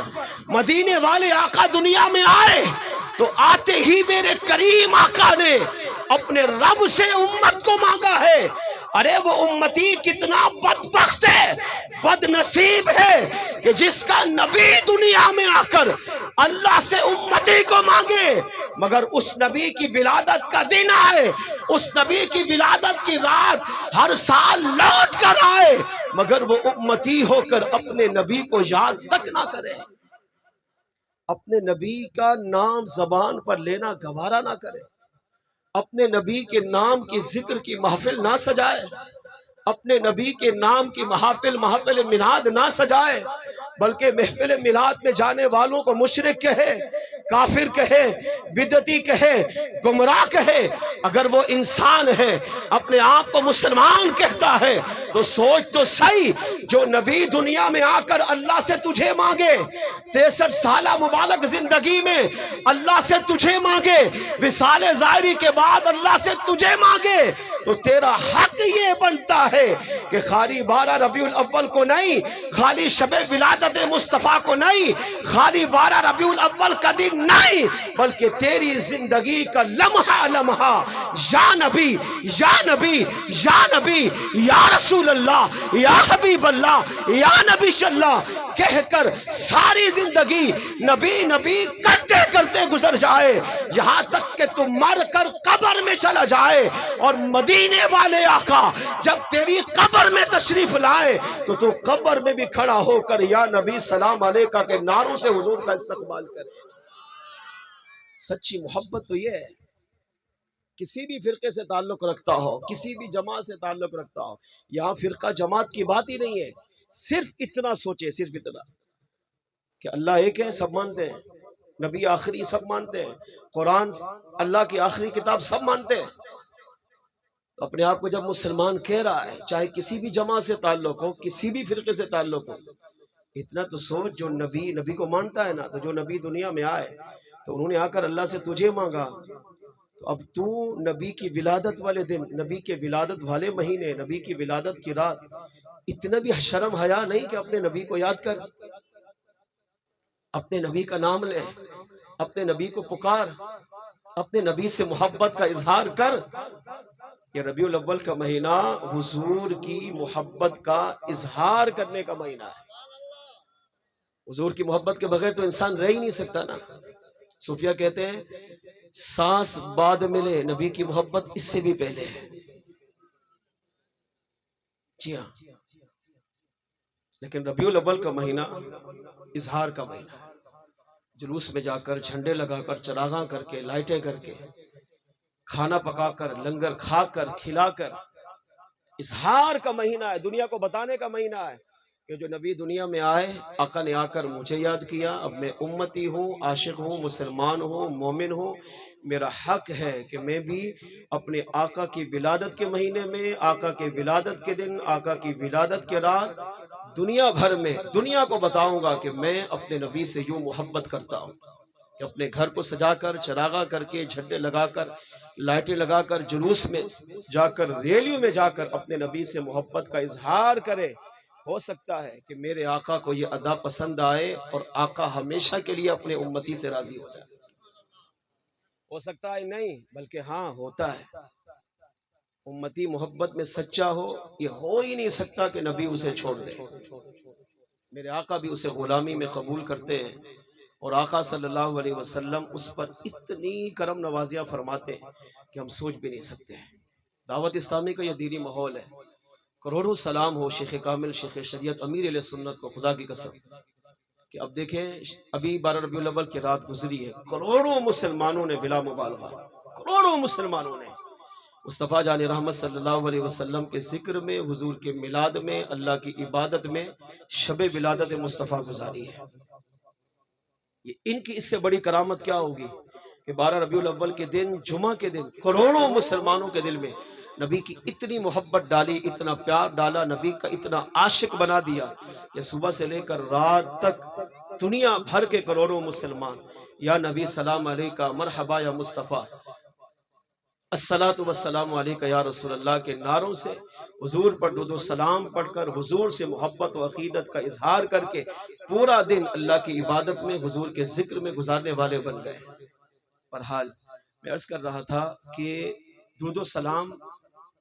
S1: مدینے والے آقا دنیا میں آئے تو آتے ہی میرے کریم آقا نے اپنے رب سے امت کو مانگا ہے۔ ارے وہ امتی کتنا بدبخت ہے، بد نصیب ہے کہ جس کا نبی دنیا میں آ کر اللہ سے امتی کو مانگے، مگر اس نبی کی ولادت کا دن آئے، اس نبی کی ولادت کی رات ہر سال لوٹ کر آئے، مگر وہ امتی ہو کر اپنے نبی کو یاد تک نہ کرے، اپنے نبی کا نام زبان پر لینا گوارا نہ کرے، اپنے نبی کے نام کی ذکر کی محفل نہ سجائے، اپنے نبی کے نام کی محفل میلاد نہ سجائے، بلکہ محفل میلاد میں جانے والوں کو مشرک کہے، کافر کہے، بدعتی کہے، گمراہ کہے۔ اگر وہ انسان ہے اپنے آپ کو مسلمان کہتا ہے تو سوچ تو صحیح، جو نبی دنیا میں آ کر اللہ سے تجھے مانگے، 63 سالہ مبارک زندگی میں اللہ سے تجھے مانگے، وصال ظاہری کے بعد اللہ سے تجھے مانگے، تو تیرا حق یہ بنتا ہے کہ خالی 12 ربیع الاول کو نہیں، خالی شب ولادت مصطفیٰ کو نہیں، خالی 12 ربیع الاول کا دن نہیں، بلکہ تیری زندگی کا لمحہ لمحہ یا نبی یا نبی یا نبی یا رسول اللہ یا حبیب اللہ یا نبی صلی اللہ کہہ کر ساری زندگی نبی نبی کرتے کرتے گزر جائے، یہاں تک کہ تو مر کر قبر میں چلا جائے، اور مدینے والے آقا جب تیری قبر میں تشریف لائے تو تو قبر میں بھی کھڑا ہو کر یا نبی سلام علیکہ کے نعروں سے حضور کا استقبال کرے۔ سچی محبت تو یہ ہے، کسی بھی فرقے سے تعلق رکھتا ہو، کسی بھی جماعت سے تعلق رکھتا ہو، یہاں فرقہ جماعت کی بات ہی نہیں ہے، صرف اتنا سوچے، صرف اتنا کہ اللہ ایک ہے، سب مانتے ہیں، نبی آخری سب مانتے ہیں، قرآن اللہ کی آخری کتاب سب مانتے ہیں، تو اپنے آپ کو جب مسلمان کہہ رہا ہے، چاہے کسی بھی جماعت سے تعلق ہو، کسی بھی فرقے سے تعلق ہو، اتنا تو سوچ جو نبی کو مانتا ہے نا، تو جو نبی دنیا میں آئے تو انہوں نے آ کر اللہ سے تجھے مانگا، اب تو نبی کی ولادت والے دن، نبی کے ولادت والے مہینے، نبی کی ولادت کی رات اتنا بھی شرم حیا نہیں کہ اپنے نبی کو یاد کر، اپنے نبی کا نام لے، اپنے نبی کو پکار، اپنے نبی سے محبت کا اظہار کر۔ یہ ربیع الاول کا مہینہ حضور کی محبت کا اظہار کرنے کا مہینہ ہے۔ حضور کی محبت کے بغیر تو انسان رہ ہی نہیں سکتا نا۔ صوفیہ کہتے ہیں سانس بعد ملے، نبی کی محبت اس سے بھی پہلے ہے۔ جی ہاں، لیکن ربیع الاول کا مہینہ اظہار کا مہینہ ہے۔ جلوس میں جا کر، جھنڈے لگا کر، چراغاں کر کے، لائٹیں کر کے، کھانا پکا کر، لنگر کھا کر، کھلا کر، اظہار کا مہینہ ہے، دنیا کو بتانے کا مہینہ ہے کہ جو نبی دنیا میں آئے، آقا نے آ کر مجھے یاد کیا، اب میں امتی ہوں، عاشق ہوں، مسلمان ہوں، مومن ہوں، میرا حق ہے کہ میں بھی اپنے آقا کی ولادت کے مہینے میں، آقا کی ولادت کے دن، آقا کی ولادت کے رات دنیا بھر میں دنیا کو بتاؤں گا کہ میں اپنے نبی سے یوں محبت کرتا ہوں، کہ اپنے گھر کو سجا کر، چراغاں کر کے، جھنڈے لگا کر، لائٹیں لگا کر، جلوس میں جا کر، ریلیوں میں جا کر اپنے نبی سے محبت کا اظہار کرے۔ ہو سکتا ہے کہ میرے آقا کو یہ ادا پسند آئے اور آقا ہمیشہ کے لیے اپنے امتی سے راضی ہو جائے۔ ہو سکتا ہے نہیں، بلکہ ہاں ہوتا ہے۔ امتی محبت میں سچا ہو، یہ ہو ہی نہیں سکتا کہ نبی اسے چھوڑ دے۔ میرے آقا بھی اسے غلامی میں قبول کرتے ہیں، اور آقا صلی اللہ علیہ وسلم اس پر اتنی کرم نوازیاں فرماتے ہیں کہ ہم سوچ بھی نہیں سکتے ہیں۔ دعوت اسلامی کا یہ دینی ماحول ہے۔ کروڑوں سلام ہو شیخ کامل، شیخ شریعت، امیر اہل سنت کو، خدا کی قسم کہ اب دیکھیں ابھی 12 ربیع الاول کی رات گزری ہے، کروڑوں مسلمانوں نے بلا مبالغہ، کروڑوں مسلمانوں نے مصطفیٰ جان رحمت صلی اللہ علیہ وسلم کے ذکر میں، حضور کے میلاد میں، اللہ کی عبادت میں شب ولادت مصطفیٰ گزاری ہے۔ یہ ان کی اس سے بڑی کرامت کیا ہوگی کہ 12 ربیع الاول کے دن، جمعہ کے دن، کروڑوں مسلمانوں کے دل میں نبی کی اتنی محبت ڈالی، اتنا پیار ڈالا، نبی کا اتنا عاشق بنا دیا کہ صبح سے لے کر رات تک دنیا بھر کے کروڑوں مسلمان یا نبی سلام علیکہ، مرحبا یا مصطفیٰ، الصلاۃ والسلام علیکہ یا رسول اللہ کے نعروں سے حضور پر درود و سلام پڑھ کر، حضور سے محبت و عقیدت کا اظہار کر کے پورا دن اللہ کی عبادت میں، حضور کے ذکر میں گزارنے والے بن گئے۔ بہرحال میں عرض کر رہا تھا کہ درود و سلام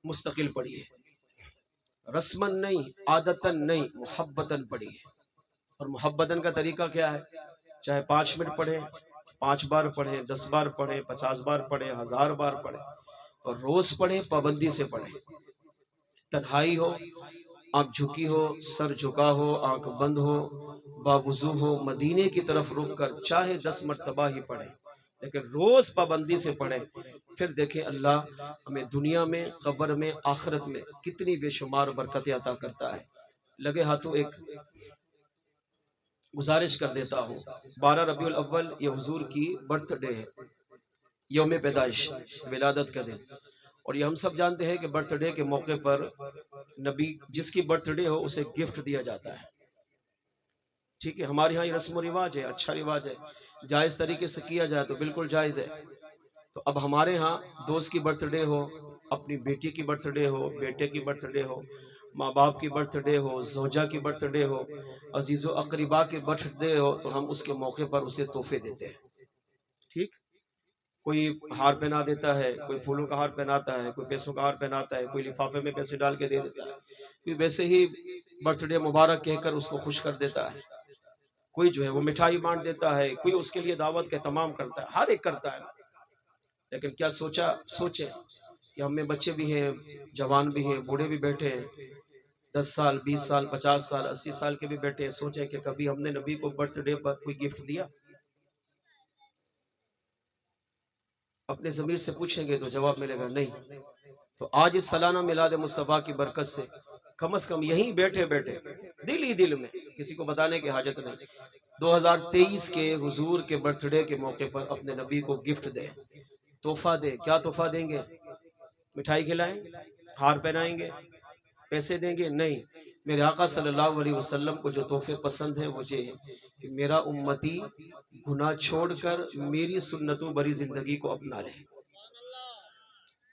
S1: مستقل پڑھی ہے، رسمن نہیں، عادتن نہیں، محبتن پڑھی ہے۔ اور محبتن کا طریقہ کیا ہے؟ چاہے 5 منٹ پڑھیں، 5 بار پڑھیں، 10 بار پڑھیں، 50 بار پڑھیں، 1000 بار پڑھیں، اور روز پڑھیں، پابندی سے پڑھیں۔ تنہائی ہو، آنکھ جھکی ہو، سر جھکا ہو، آنکھ بند ہو، باوضو ہو، مدینے کی طرف رک کر چاہے 10 مرتبہ ہی پڑھیں، لیکن روز پابندی سے پڑھیں۔ پھر دیکھیں اللہ ہمیں دنیا میں، قبر میں، آخرت میں کتنی بے شمار برکتیں عطا کرتا ہے۔ لگے ہاتھوں ایک گزارش کر دیتا ہوں، 12 ربیع الاول یہ حضور کی برتھ ڈے ہے، یوم پیدائش، ولادت کا دن، اور یہ ہم سب جانتے ہیں کہ برتھ ڈے کے موقع پر نبی جس کی برتھ ڈے ہو اسے گفٹ دیا جاتا ہے۔ ٹھیک ہے، ہمارے ہاں یہ رسم و رواج ہے، اچھا رواج ہے، جائز طریقے سے کیا جائے تو بالکل جائز ہے۔ تو اب ہمارے ہاں دوست کی برتھ ڈے ہو، اپنی بیٹی کی برتھ ڈے ہو، بیٹے کی برتھ ڈے ہو، ماں باپ کی برتھ ڈے ہو، زوجہ کی برتھ ڈے ہو، عزیز و اقربا کی برتھ ڈے ہو، تو ہم اس کے موقع پر اسے تحفے دیتے ہیں۔ ٹھیک، کوئی ہار پہنا دیتا ہے، کوئی پھولوں کا ہار پہناتا ہے، کوئی پیسوں کا ہار پہناتا ہے، کوئی لفافے میں پیسے ڈال کے دے دیتا ہے، کوئی ویسے ہی برتھ ڈے مبارک کہہ کر اس کو خوش کر دیتا ہے، کوئی جو ہے وہ مٹھائی بانٹ دیتا ہے، کوئی اس کے لیے دعوت کا اہتمام کرتا ہے، ہر ایک کرتا ہے۔ لیکن کیا سوچیں کہ ہم میں بچے بھی ہیں، جوان بھی ہیں، بوڑھے بھی بیٹھے ہیں، 10 سال، 20 سال، 50 سال، 80 سال کے بھی بیٹھے ہیں۔ سوچیں کہ کبھی ہم نے نبی کو برتھ ڈے پر کوئی گفٹ دیا؟ اپنے ضمیر سے پوچھیں گے تو جواب ملے گا نہیں۔ تو آج اس سالانہ میلاد مصطفیٰ کی برکت سے کم از کم یہیں بیٹھے بیٹھے دل ہی دل میں، کسی کو بتانے کی حاجت نہیں، 2023 کے حضور کے برتھ ڈے کے موقع پر اپنے نبی کو گفٹ دیں، تحفہ دیں۔ کیا تحفہ دیں گے؟ مٹھائی کھلائیں، ہار پہنائیں گے، پیسے دیں گے؟ نہیں، میرے آقا صلی اللہ علیہ وسلم کو جو تحفے پسند ہیں وہ یہ ہے کہ میرا امتی گناہ چھوڑ کر میری سنتوں بری زندگی کو اپنا لے۔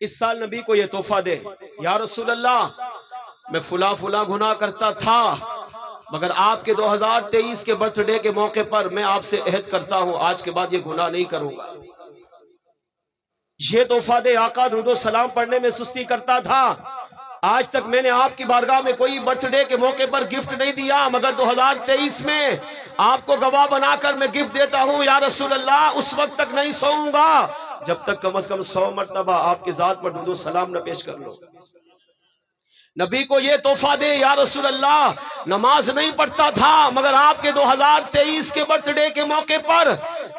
S1: اس سال نبی کو یہ تحفہ دے، یا رسول اللہ میں فلاں فلاں گناہ کرتا تھا، مگر آپ کے 2023 کے برتھ ڈے کے موقع پر میں آپ سے عہد کرتا ہوں آج کے بعد یہ گناہ نہیں کروں گا۔ یہ تحفہ دے، آقا درود و سلام پڑھنے میں سستی کرتا تھا، آج تک میں نے آپ کی بارگاہ میں کوئی برتھ ڈے کے موقع پر گفٹ نہیں دیا، مگر 2023 میں آپ کو گواہ بنا کر میں گفٹ دیتا ہوں یا رسول اللہ، اس وقت تک نہیں سوؤں گا جب تک کم از کم 100 مرتبہ آپ کی ذات پر درود و سلام نہ پیش کر لو۔ نبی کو یہ تحفہ دے، یا رسول اللہ نماز نہیں پڑھتا تھا، مگر آپ کے 2023 کے برتھ ڈے کے موقع پر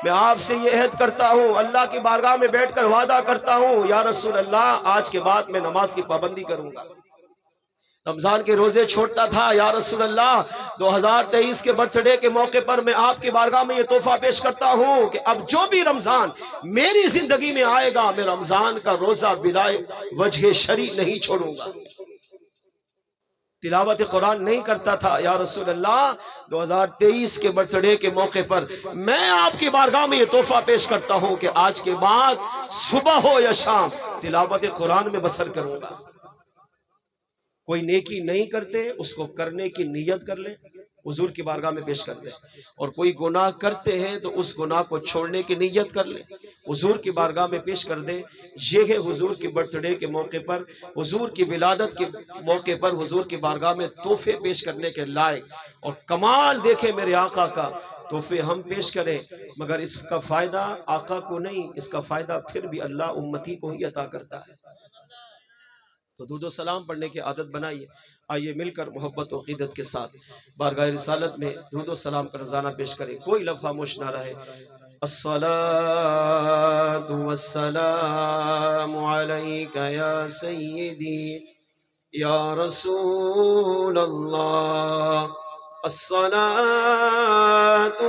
S1: میں آپ سے یہ عہد کرتا ہوں، اللہ کی بارگاہ میں بیٹھ کر وعدہ کرتا ہوں یا رسول اللہ آج کے بعد میں نماز کی پابندی کروں گا۔ رمضان کے روزے چھوڑتا تھا، یا رسول اللہ 2023 کے برتھ ڈے کے موقع پر میں آپ کی بارگاہ میں یہ تحفہ پیش کرتا ہوں کہ اب جو بھی رمضان میری زندگی میں آئے گا میں رمضان کا روزہ بلا وجہ شرعی نہیں چھوڑوں گا۔ تلاوت قرآن نہیں کرتا تھا، یا رسول اللہ 2023 کے برتھ ڈے کے موقع پر میں آپ کی بارگاہ میں یہ تحفہ پیش کرتا ہوں کہ آج کے بعد صبح ہو یا شام تلاوت قرآن میں بسر کروں گا۔ کوئی نیکی نہیں کرتے اس کو کرنے کی نیت کر لیں، حضور کی بارگاہ میں پیش کر لیں، اور کوئی گناہ کرتے ہیں تو اس گناہ کو چھوڑنے کی نیت کر لیں، حضور کی بارگاہ میں پیش کر دیں۔ یہ ہے حضور کی برتھ ڈے کے موقع پر، حضور کی ولادت کے موقع پر حضور کی بارگاہ میں تحفے پیش کرنے کے لائق، اور کمال دیکھیں میرے آقا کا، تحفے ہم پیش کریں مگر اس کا فائدہ آقا کو نہیں، اس کا فائدہ پھر بھی اللہ امتی کو ہی عطا کرتا ہے۔ تو درود و سلام پڑھنے کی عادت بنائیے۔ آئیے مل کر محبت و عقیدت کے ساتھ بارگاہ رسالت میں درود و سلام کا نذرانہ پیش کریں، کوئی لفظ خاموش نہ رہے۔ الصلاة والسلام علیک یا سیدی یا رسول اللہ، الصلاة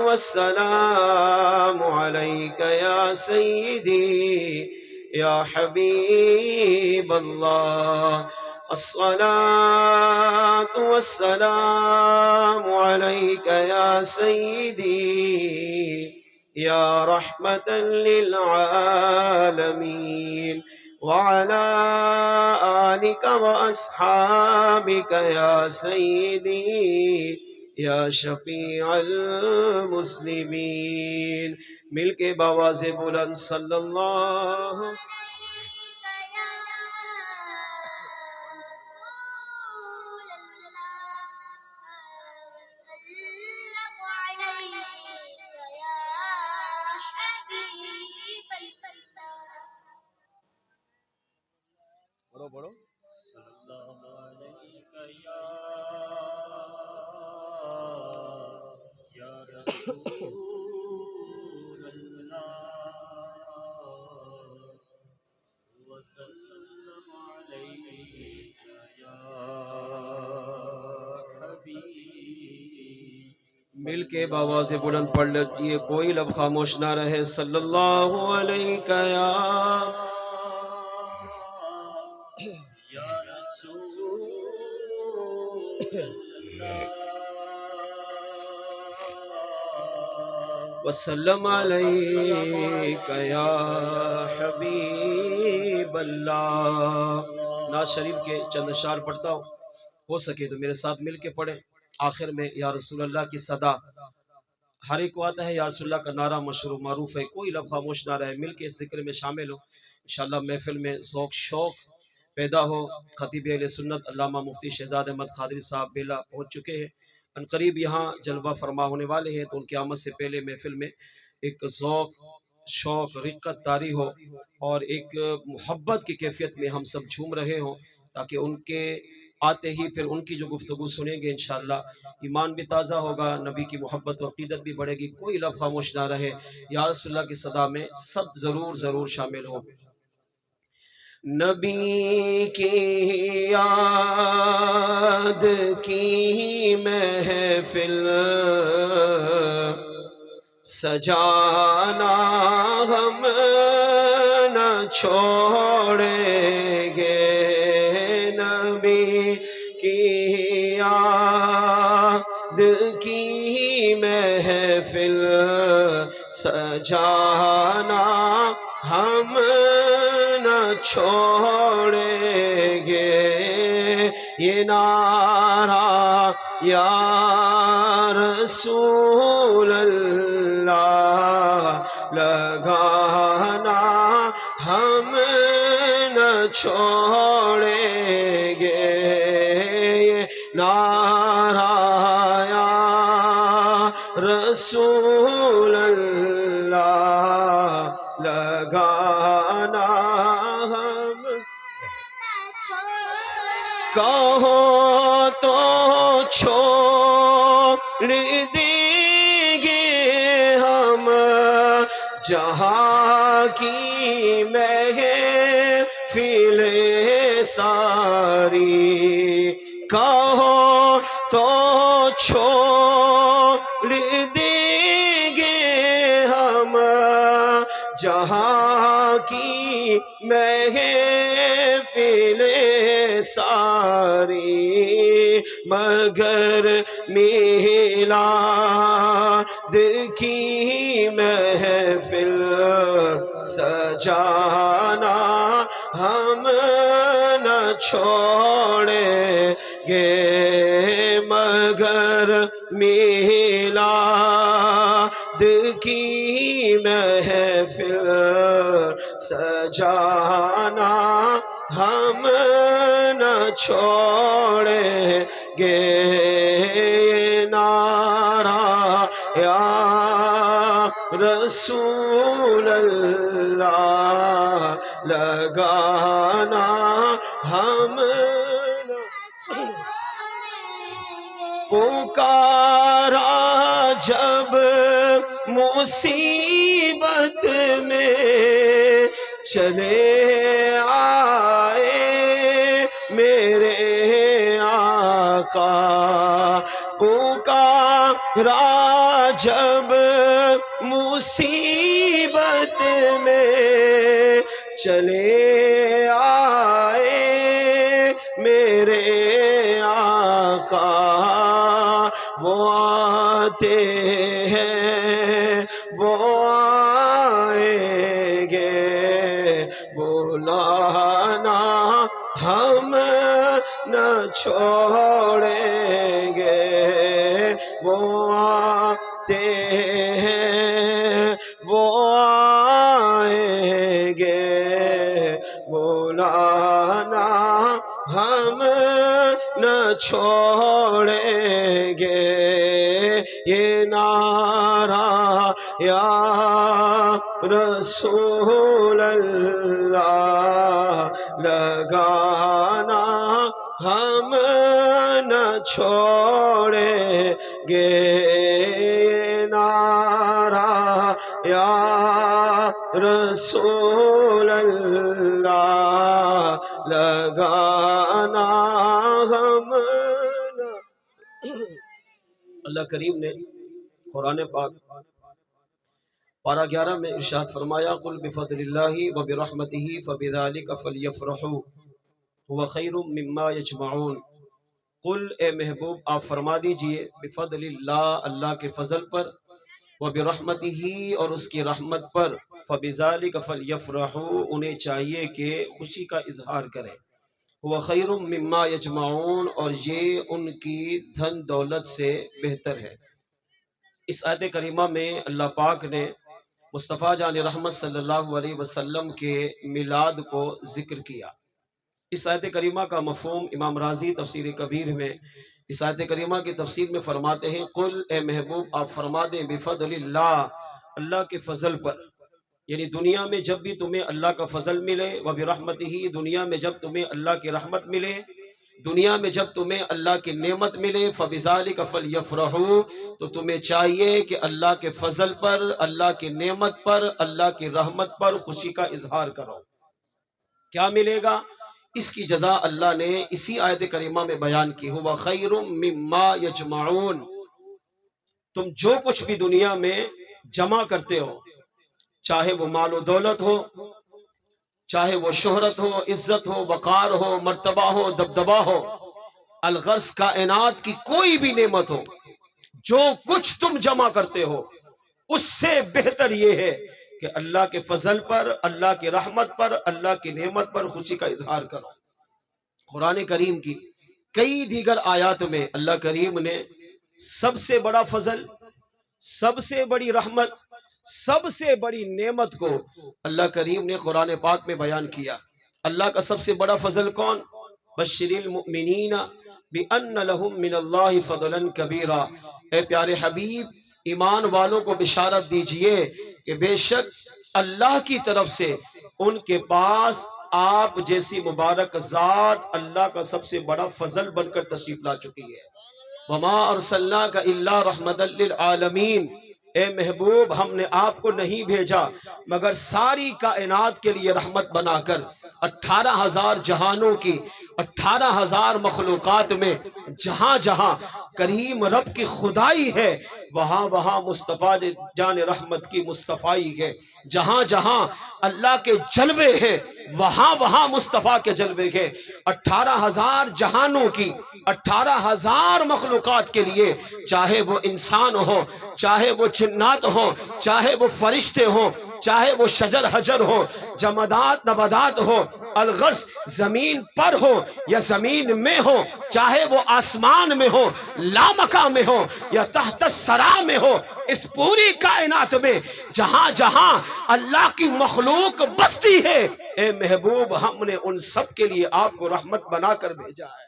S1: والسلام علیک یا سیدی یا حبیب اللہ، الصلاة والسلام علیک یا سیدی یا رحمة للعالمین، وعلى آلك وأصحابك یا سیدی یا شفیع المسلمین۔ مل کے بآواز بلند صلی اللہ بڑھو بڑھو یا رسول اللہ وسلم علیک یا حبیب۔ مل کے بآواز بلند پڑھ لیجیے، کوئی لفظ خاموش نہ رہے۔ صلی اللہ علیک یا رسول اللہ وسلم علیک یا حبیب اللہ۔ ناز شریف کے چند اشعار پڑھتا ہوں، ہو سکے تو میرے ساتھ مل کے پڑھیں۔ آخر میں یا رسول اللہ کی صدا ہر ایک کو آتا ہے، یا رسول اللہ کا نعرہ مشہور معروف ہے، کوئی لفظ خاموش نہ رہے، مل کے اس ذکر میں شامل ہو، انشاءاللہ محفل میں ذوق شوق پیدا ہو۔ خطیب اہل سنت علامہ مفتی شہزاد احمد قادری صاحب بیلا پہنچ چکے ہیں، ان قریب یہاں جلوہ فرما ہونے والے ہیں، تو ان کی آمد سے پہلے محفل میں ایک ذوق شوق رقت طاری ہو اور ایک محبت کی کیفیت میں ہم سب جھوم رہے ہوں، تاکہ ان کے آتے ہی پھر ان کی جو گفتگو سنیں گے انشاءاللہ ایمان بھی تازہ ہوگا، نبی کی محبت و عقیدت بھی بڑھے گی۔ کوئی لفظ خاموش نہ رہے، یا رسول اللہ کی صدا میں سب ضرور شامل ہو۔ نبی کی یاد کی محفل سجانا ہم نہ چھوڑیں گے، نبی کی یاد کی محفل سجانا ہم نہ چھوڑیں گے یہ نعرہ یا رسول اللہ لگانا ہم نہ چھوڑیں گے یہ نعرہ یا رسول اللہ لگانا ہم کہو تو چھوڑ دیں گے ہم جہاں کی محفل ساری کہو تو چھوڑ دیں گے ہم جہاں کی محفل ساری مگر میلاد کی محفل سجانا ہم نہ چھوڑیں گے مگر میلاد کی محفل سجانا ہم نہ چھوڑیں گے نعرہ یا رسول اللہ لگانا ہم نہ پکارا جب مصیبت میں چلے آئے میرے آقا پکارا جب مصیبت میں چلے آئے میرے آقا وہ آتے ہیں وہ آئیں گے بلانا ہم نہ چھوڑیں گے وہ آتے ہیں وہ آئیں گے بلانا ہم نہ چھوڑیں گے یہ نعرہ یا رسول اللہ لگانا ہم نہ چھوڑیں گے یہ نعرہ یا رسول اللہ لگانا ہم نہ اللہ کریم نے قرآن پاک پارہ 11 میں ارشاد فرمایا قل بفضل اللہ وبرحمتہ فبذلک فلیفرحوا هو خیر مما یجمعون قل اے محبوب آپ فرما دیجئے بفضل اللہ اللہ کے فضل پر وبرحمتہ اور اس کی رحمت پر فبذلک فلیفرحوا انہیں چاہیے کہ خوشی کا اظہار کریں وہ خیر مما یجمعون اور یہ ان کی دھن دولت سے بہتر ہے اس آیت کریمہ میں اللہ پاک نے مصطفیٰ جان رحمت صلی اللہ علیہ وسلم کے میلاد کو ذکر کیا اس آیت کریمہ کا مفہوم امام رازی تفسیر کبیر میں اس آیت کریمہ کی تفسیر میں فرماتے ہیں قل اے محبوب آپ فرما دیں بفضل اللہ اللہ کے فضل پر یعنی دنیا میں جب بھی تمہیں اللہ کا فضل ملے وبرحمتہ دنیا میں جب تمہیں اللہ کی رحمت ملے دنیا میں جب تمہیں اللہ کی نعمت ملے فبذالک فلیفرحوا تو تمہیں چاہیے کہ اللہ کے فضل پر اللہ کی نعمت پر اللہ کی رحمت پر خوشی کا اظہار کرو کیا ملے گا اس کی جزا اللہ نے اسی آیت کریمہ میں بیان کی ہوا خیر مما یجمعون تم جو کچھ بھی دنیا میں جمع کرتے ہو چاہے وہ مال و دولت ہو چاہے وہ شہرت ہو عزت ہو وقار ہو مرتبہ ہو دبدبہ ہو الغرض کائنات کی کوئی بھی نعمت ہو جو کچھ تم جمع کرتے ہو اس سے بہتر یہ ہے کہ اللہ کے فضل پر، اللہ کی رحمت پر، اللہ کی نعمت پر خوشی کا اظہار کرو۔ قرآن کریم کی کئی دیگر آیات میں اللہ کریم نے سب سے بڑا فضل، سب سے بڑی رحمت، سب سے بڑی نعمت کو اللہ کریم نے قرآن پاک میں بیان کیا۔ اللہ کا سب سے بڑا فضل کون؟ بشر المؤمنین بأن لهم من اللہ فضلا کبیرا، اے پیارے حبیب ایمان والوں کو بشارت دیجئے کہ بے شک اللہ کی طرف سے ان کے پاس آپ جیسی مبارک ذات اللہ کا سب سے بڑا فضل بن کر تشریف لا چکی ہے۔ وما ارسلناک الا رحمتا للعالمین، اے محبوب ہم نے آپ کو نہیں بھیجا مگر ساری کائنات کے لیے رحمت بنا کر۔ 18,000 جہانوں کی 18,000 مخلوقات میں جہاں جہاں کریم رب کی خدائی ہے وہاں وہاں مصطفیٰ جان رحمت کی مصطفائی ہے، جہاں جہاں اللہ کے جلوے ہیں وہاں وہاں مصطفیٰ کے جلوے ہیں۔ 18,000 جہانوں کی 18,000 مخلوقات کے لیے، چاہے وہ انسان ہو، چاہے وہ جنات ہو، چاہے وہ فرشتے ہوں، چاہے وہ شجر حجر ہو، جمادات نباتات ہو، الغرض زمین پر ہو یا زمین میں ہو، چاہے وہ آسمان میں ہو، لامکان میں ہو یا تحت الثری میں ہو، اس پوری کائنات میں جہاں جہاں اللہ کی مخلوق بستی ہے، اے محبوب ہم نے ان سب کے لیے آپ کو رحمت بنا کر بھیجا ہے۔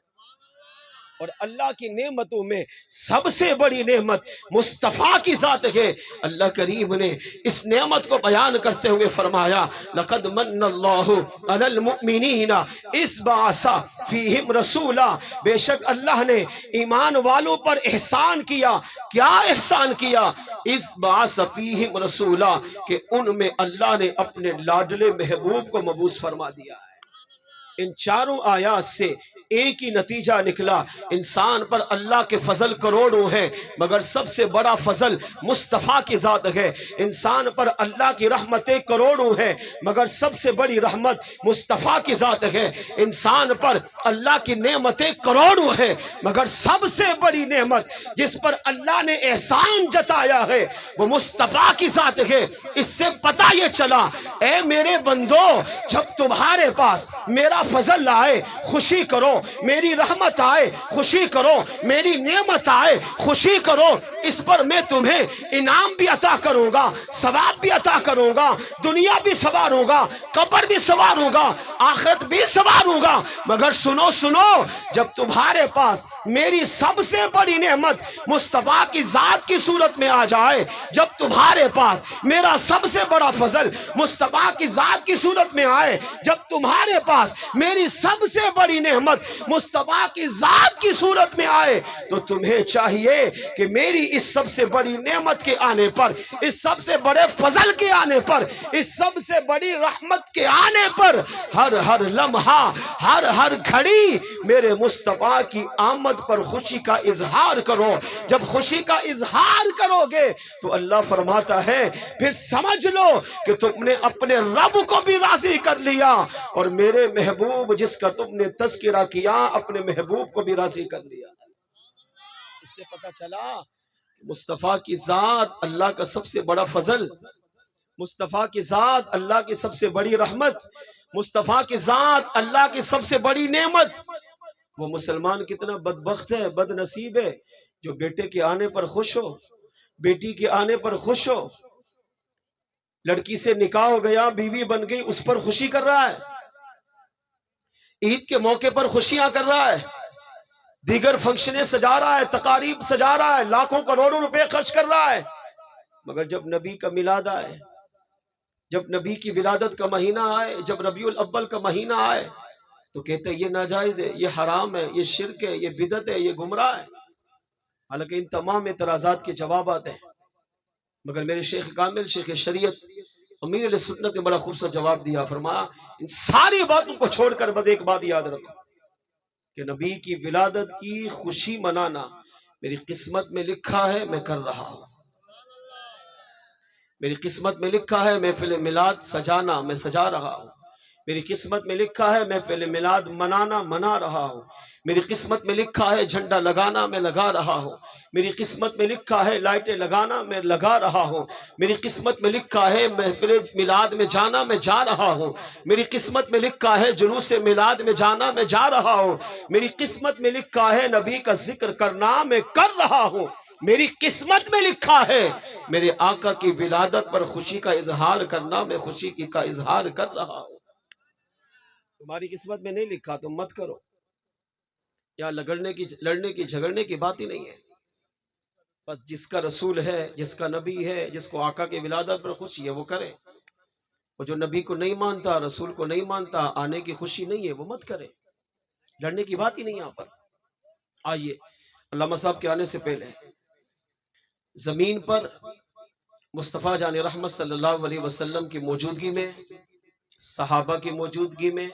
S1: اور اللہ کی نعمتوں میں سب سے بڑی نعمت مصطفیٰ کی ذات ہے۔ اللہ کریم نے اس نعمت کو بیان کرتے ہوئے فرمایا لقد من اللہ علی المؤمنین اذ بعث فیہم رسولا، بے شک اللہ نے ایمان والوں پر احسان کیا۔ کیا احسان کیا؟ اذ بعث فیہم رسولا، کہ ان میں اللہ نے اپنے لاڈلے محبوب کو مبعوث فرما دیا ہے۔ ان چاروں آیات سے ایک ہی نتیجہ نکلا، انسان پر اللہ کے فضل کروڑوں ہیں مگر سب سے بڑا فضل مصطفیٰ کی ذات ہے۔ انسان پر اللہ کی رحمتیں کروڑوں ہیں مگر سب سے بڑی رحمت مصطفیٰ کی ذات ہے۔ انسان پر اللہ کی نعمتیں کروڑوں ہیں مگر سب سے بڑی نعمت جس پر اللہ نے احسان جتایا ہے وہ مصطفیٰ کی ذات ہے۔ اس سے پتہ یہ چلا اے میرے بندو، جب تمہارے پاس میرا فضل آئے خوشی کرو، میری رحمت آئے خوشی کرو، میری نعمت آئے خوشی کرو، اس پر میں تمہیں انعام بھی عطا کروں گا، ثواب بھی عطا کروں گا، دنیا بھی سنواروں گا، قبر بھی سنواروں گا، آخرت بھی سنواروں گا۔ مگر سنو سنو، جب تمہارے پاس میری سب سے بڑی نعمت مصطفیٰ کی ذات کی صورت میں آ جائے، جب تمہارے پاس میرا سب سے بڑا فضل مصطفیٰ کی ذات کی صورت میں آئے، جب تمہارے پاس میری سب سے بڑی نعمت مصطفیٰ کی ذات کی صورت میں آئے، تو تمہیں چاہیے کہ میری اس سب سے بڑی نعمت کے آنے پر، اس سب سے بڑے فضل کے آنے پر، اس سب سے بڑی رحمت کے آنے پر ہر ہر لمحہ، ہر گھڑی میرے مصطفیٰ کی آمد پر خوشی کا اظہار کرو۔ جب خوشی کا اظہار کرو گے تو اللہ فرماتا ہے پھر سمجھ لو کہ تم نے اپنے رب کو بھی راضی کر لیا، اور میرے محبوب جس کا تم نے تذکرہ کیا اپنے محبوب کو بھی راضی کر لیا۔ اس سے پتہ چلا مصطفیٰ کی ذات اللہ کا سب سے بڑا فضل، مصطفیٰ کی ذات اللہ کی سب سے بڑی رحمت، مصطفیٰ کی ذات اللہ کی سب سے بڑی نعمت۔ وہ مسلمان کتنا بدبخت ہے، بد نصیب ہے جو بیٹے کے آنے پر خوش ہو، بیٹی کے آنے پر خوش ہو، لڑکی سے نکاح ہو گیا، بیوی بن گئی، اس پر خوشی کر رہا ہے، عید کے موقع پر خوشیاں کر رہا ہے، دیگر فنکشنیں سجا رہا ہے، تقاریب سجا رہا ہے، لاکھوں کروڑوں روپے خرچ کر رہا ہے، مگر جب نبی کا میلاد آئے، جب نبی کی ولادت کا مہینہ آئے، جب ربیع الاول کا مہینہ آئے تو کہتے ہیں یہ ناجائز ہے، یہ حرام ہے، یہ شرک ہے، یہ بدعت ہے، یہ گمراہ ہے۔ حالانکہ ان تمام اعتراضات کے جوابات ہیں، مگر میرے شیخ کامل، شیخ شریعت، امیر علیہ سنت نے بڑا خوبصورت جواب دیا، فرمایا ان ساری باتوں کو چھوڑ کر بس ایک بات یاد رکھو کہ نبی کی ولادت کی خوشی منانا میری قسمت میں لکھا ہے، میں کر رہا ہوں۔ میری قسمت میں لکھا ہے محفل میلاد سجانا، میں سجا رہا ہوں۔ میری قسمت میں لکھا ہے محفل میلاد منانا منا رہا ہوں، میری قسمت میں لکھا ہے جھنڈا لگانا میں لگا رہا ہوں، میری قسمت میں لکھا ہے لائٹیں لگانا میں لگا رہا ہوں، میری قسمت میں لکھا ہے محفل میلاد میں جانا میں جا رہا ہوں، میری قسمت میں لکھا ہے جلوس میلاد میں جانا میں جا رہا ہوں، میری قسمت میں لکھا ہے نبی کا ذکر کرنا میں کر رہا ہوں، میری قسمت میں لکھا ہے میرے آقا کی ولادت پر خوشی کا اظہار کرنا میں خوشی کا اظہار کر رہا ہوں۔ تمہاری قسمت میں نہیں لکھا تم مت کرو، یا لڑنے کی جھگڑنے کی بات ہی نہیں ہے، بس جس کا رسول ہے، جس کا نبی ہے، جس کو آقا کی ولادت پر خوشی ہے وہ کرے، وہ جو نبی کو نہیں مانتا، رسول کو نہیں مانتا، آنے کی خوشی نہیں ہے وہ مت کرے، لڑنے کی بات ہی نہیں یہاں پر۔ آئیے علامہ صاحب کے آنے سے پہلے زمین پر مصطفیٰ جان رحمت صلی اللہ علیہ وسلم کی موجودگی میں، صحابہ کی موجودگی میں،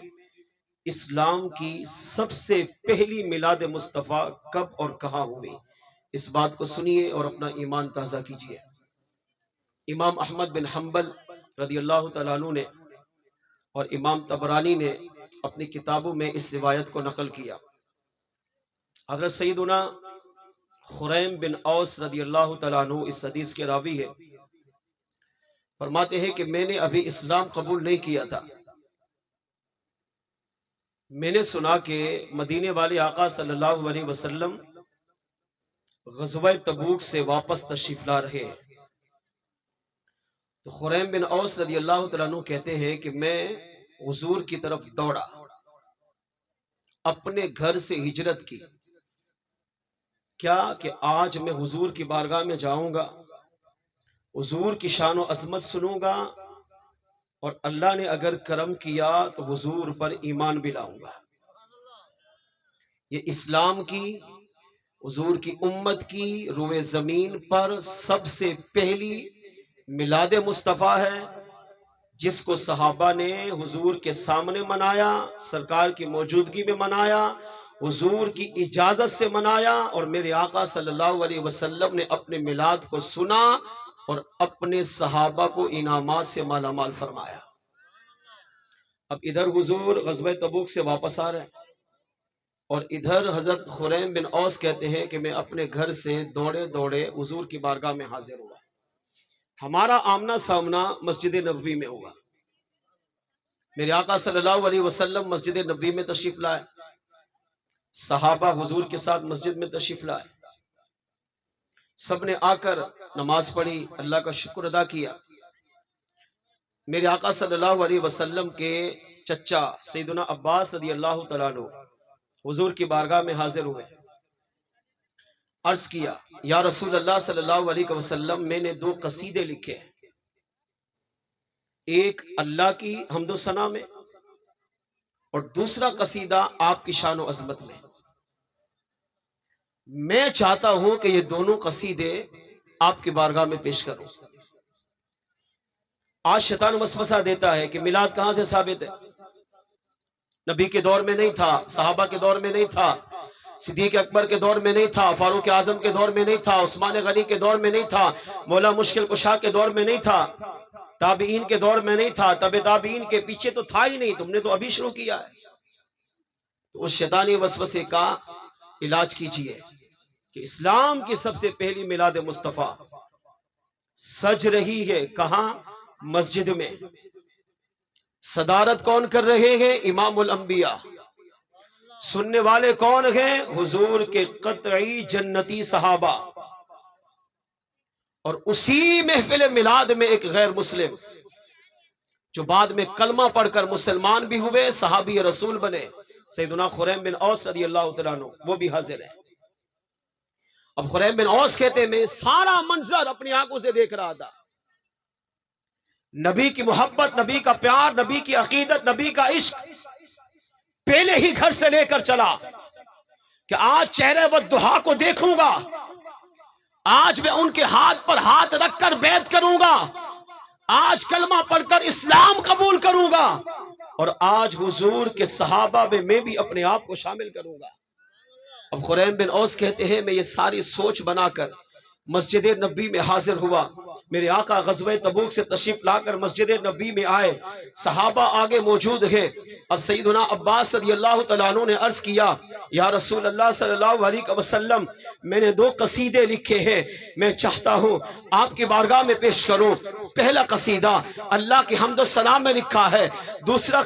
S1: اسلام کی سب سے پہلی میلاد مصطفیٰ کب اور کہاں ہوئی، اس بات کو سنیے اور اپنا ایمان تازہ کیجیے۔ امام احمد بن حنبل رضی اللہ تعالیٰ عنہ نے اور امام طبرانی نے اپنی کتابوں میں اس روایت کو نقل کیا۔ حضرت سیدنا خریم بن اوس رضی اللہ تعالیٰ عنہ اس حدیث کے راوی ہے، فرماتے ہیں کہ میں نے ابھی اسلام قبول نہیں کیا تھا، میں نے سنا کہ مدینے والے آقا صلی اللہ علیہ وسلم غزوہ تبوک سے واپس تشریف لا رہے ہیں، تو خریم بن اوس رضی اللہ تعالیٰ عنہ کہتے ہیں کہ میں حضور کی طرف دوڑا، اپنے گھر سے ہجرت کی، کیا کہ آج میں حضور کی بارگاہ میں جاؤں گا، حضور کی شان و عظمت سنوں گا، اور اللہ نے اگر کرم کیا تو حضور پر ایمان بھی لاؤں گا۔ یہ اسلام کی، حضور کی امت کی روئے زمین پر سب سے پہلی میلاد مصطفیٰ ہے، جس کو صحابہ نے حضور کے سامنے منایا، سرکار کی موجودگی میں منایا، حضور کی اجازت سے منایا، اور میرے آقا صلی اللہ علیہ وسلم نے اپنے میلاد کو سنا اور اپنے صحابہ کو انعامات سے مالا مال فرمایا۔ اب ادھر حضور غزوہ تبوک سے واپس آ رہے ہیں، اور ادھر حضرت خریم بن اوس کہتے ہیں کہ میں اپنے گھر سے دوڑے دوڑے حضور کی بارگاہ میں حاضر ہوا، ہمارا آمنا سامنا مسجد نبوی میں ہوا، میرے آقا صلی اللہ علیہ وسلم مسجد نبوی میں تشریف لائے، صحابہ حضور کے ساتھ مسجد میں تشریف لائے، سب نے آ کر نماز پڑھی، اللہ کا شکر ادا کیا۔ میرے آقا صلی اللہ علیہ وسلم کے چچا سیدنا عباس رضی اللہ تعالیٰ عنہ حضور کی بارگاہ میں حاضر ہوئے، عرض کیا یا رسول اللہ صلی اللہ علیہ وسلم میں نے 2 قصیدے لکھے، ایک اللہ کی حمد و ثنا میں اور دوسرا قصیدہ آپ کی شان و عظمت میں چاہتا ہوں کہ یہ دونوں قصیدے آپ کی بارگاہ میں پیش کروں۔ آج شیطان وسوسہ دیتا ہے کہ میلاد کہاں سے ثابت ہے، نبی کے دور میں نہیں تھا، صحابہ کے دور میں نہیں تھا، صدیق اکبر کے دور میں نہیں تھا، فاروق اعظم کے دور میں نہیں تھا، عثمان غنی کے دور میں نہیں تھا، مولا مشکل کشا کے دور میں نہیں تھا، تابعین کے دور میں نہیں تھا، تابع تابعین کے پیچھے تو تھا ہی نہیں، تم نے تو ابھی شروع کیا ہے۔ تو اس شیطانی وسوسے کا علاج کیجیے کہ اسلام کی سب سے پہلی میلاد مصطفیٰ سج رہی ہے کہاں؟ مسجد میں۔ صدارت کون کر رہے ہیں؟ امام الانبیاء۔ سننے والے کون ہیں؟ حضور کے قطعی جنتی صحابہ۔ اور اسی محفل میلاد میں ایک غیر مسلم جو بعد میں کلمہ پڑھ کر مسلمان بھی ہوئے، صحابی رسول بنے، سیدنا خریم بن اوس رضی اللہ تعالیٰ عنہ، وہ بھی حاضر ہیں۔ اب خریم بن اوس کہتے ہیں میں سارا منظر اپنی آنکھوں سے دیکھ رہا تھا، نبی کی محبت، نبی کا پیار، نبی کی عقیدت، نبی کا عشق پہلے ہی گھر سے لے کر چلا کہ آج چہرے والضحیٰ کو دیکھوں گا، آج میں ان کے ہاتھ پر ہاتھ رکھ کر بیعت کروں گا، آج کلمہ پڑھ کر اسلام قبول کروں گا، اور آج حضور کے صحابہ میں بھی اپنے آپ کو شامل کروں گا۔ اب خریم بن اوس کہتے ہیں میں یہ ساری سوچ بنا کر مسجد نبی میں حاضر ہوا، میرے آقا غزوہ تبوک سے تشریف لا کر مسجد نبی میں آئے، صحابہ آگے موجود ہیں۔ اب سیدنا عباس رضی اللہ تعالیٰ عنہ نے عرض کیا، یا رسول اللہ صلی اللہ علیہ وسلم، میں نے 2 قصیدے لکھے ہیں، میں چاہتا ہوں آپ کی بارگاہ میں پیش کروں۔ پہلا قصیدہ اللہ کی حمد و ثنا میں لکھا ہے، دوسرا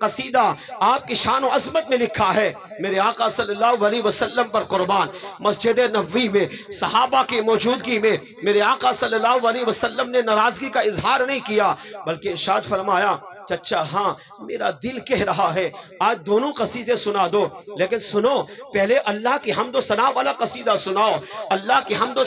S1: قصیدہ آپ کی شان و عظمت میں لکھا ہے۔ میرے آقا صلی اللہ علیہ وسلم پر قربان، مسجد نبوی میں صحابہ کی موجودگی میں میرے آقا صلی اللہ علیہ وسلم نے ناراضگی کا اظہار نہیں کیا، بلکہ ارشاد فرمایا، چچا ہاں میرا دل کہہ رہا ہے آج دونوں قصیدے سنا دو، لیکن سنو پہلے اللہ کی حمد و ثنا والا قصیدہ سناؤ، اللہ کی حمد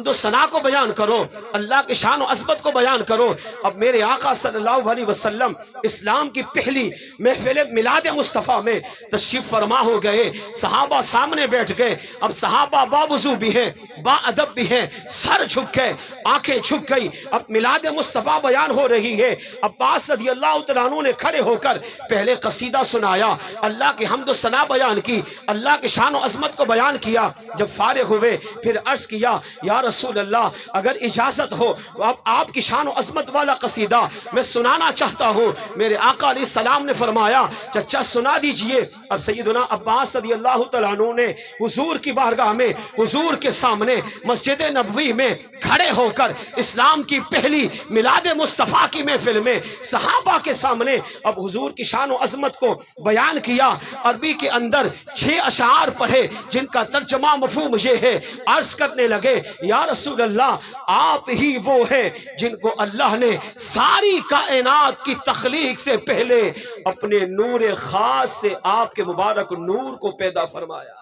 S1: و ثنا کو بیان کرو، اللہ کی شان و عظمت کو بیان کرو۔ اب میرے آقا صلی اللہ علیہ وسلم اسلام کی پہلی محفل میلاد مصطفیٰ میں تشریف فرما ہو گئے، صحابہ سامنے بیٹھ گئے۔ اب صحابہ باوضو بھی ہیں، با ادب بھی ہیں، سر جھک گئے، آنکھیں جھک گئی۔ اب میلاد مصطفیٰ بیان ہو رہی ہے۔ عباس رضی اللہ تعالیٰ عنہ نے کھڑے ہو کر پہلے قصیدہ سنایا، اللہ کی حمد و ثنا بیان کی، اللہ کی شان و عظمت کو بیان کیا۔ جب فارغ ہوئے پھر عرض کیا، یا رسول اللہ اگر اجازت ہو تو اب آپ کی شان و عظمت والا قصیدہ میں سنانا چاہتا ہوں۔ میرے آقا علیہ السلام نے فرمایا، چچا سنا دیجئے۔ اب سیدنا عباس رضی اللہ تعالیٰ عنہ نے حضور کی بارگاہ میں، حضور کے سامنے مسجد نبوی میں کھڑے ہو کر اسلام کی پہلی میلاد مصطفیٰ کی محفل میں صحابہ کے سامنے اب حضور کی شان و عظمت کو بیان کیا۔ عربی کے اندر 6 اشعار پڑھے جن کا ترجمہ مفہوم یہ ہے۔ عرض کرنے لگے، یا رسول اللہ آپ ہی وہ ہیں جن کو اللہ نے ساری کائنات کی تخلیق سے پہلے اپنے نور خاص سے آپ کے مبارک نور کو پیدا فرمایا ہے۔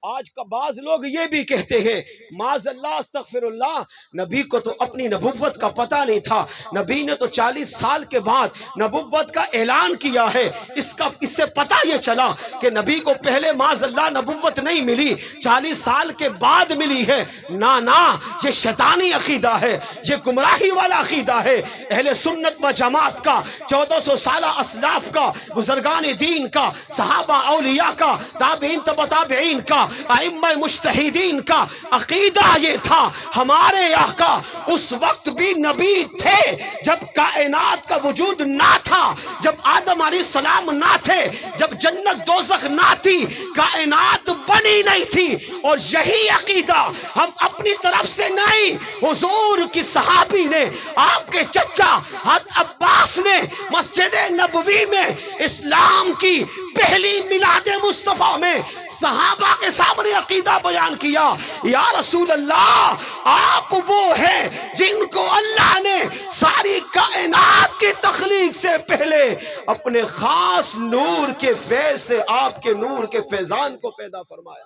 S1: آج کا بعض لوگ یہ بھی کہتے ہیں، معاذ اللہ استغفر اللہ، نبی کو تو اپنی نبوت کا پتہ نہیں تھا، نبی نے تو 40 سال کے بعد نبوت کا اعلان کیا ہے، اس سے پتہ یہ چلا کہ نبی کو پہلے معاذ اللہ نبوت نہیں ملی، 40 سال کے بعد ملی ہے۔ نا یہ شیطانی عقیدہ ہے، یہ گمراہی والا عقیدہ ہے۔ اہل سنت و جماعت کا، 1400 سالہ اسلاف کا، بزرگان دین کا، صحابہ اولیاء کا، تابعین تبع تابعین کا، ائمہ مجتہدین کا عقیدہ یہ تھا، ہمارے آقا اس وقت بھی نبی تھے جب کائنات کا وجود نہ تھا، جب آدم علیہ السلام نہ تھے، جب جنت دوزخ نہ تھی، کائنات بنی نہیں تھی۔ اور یہی عقیدہ ہم اپنی طرف سے نہیں، حضور کی صحابی نے، آپ کے چچا حضرت عباس نے مسجد نبوی میں اسلام کی پہلی میلاد مصطفیٰ میں صحابہ کے سامنے عقیدہ بیان کیا، یا رسول اللہ آپ وہ ہیں جن کو اللہ نے ساری کائنات کی تخلیق سے پہلے اپنے خاص نور کے فیض سے آپ کے نور کے فیضان کو پیدا فرمایا۔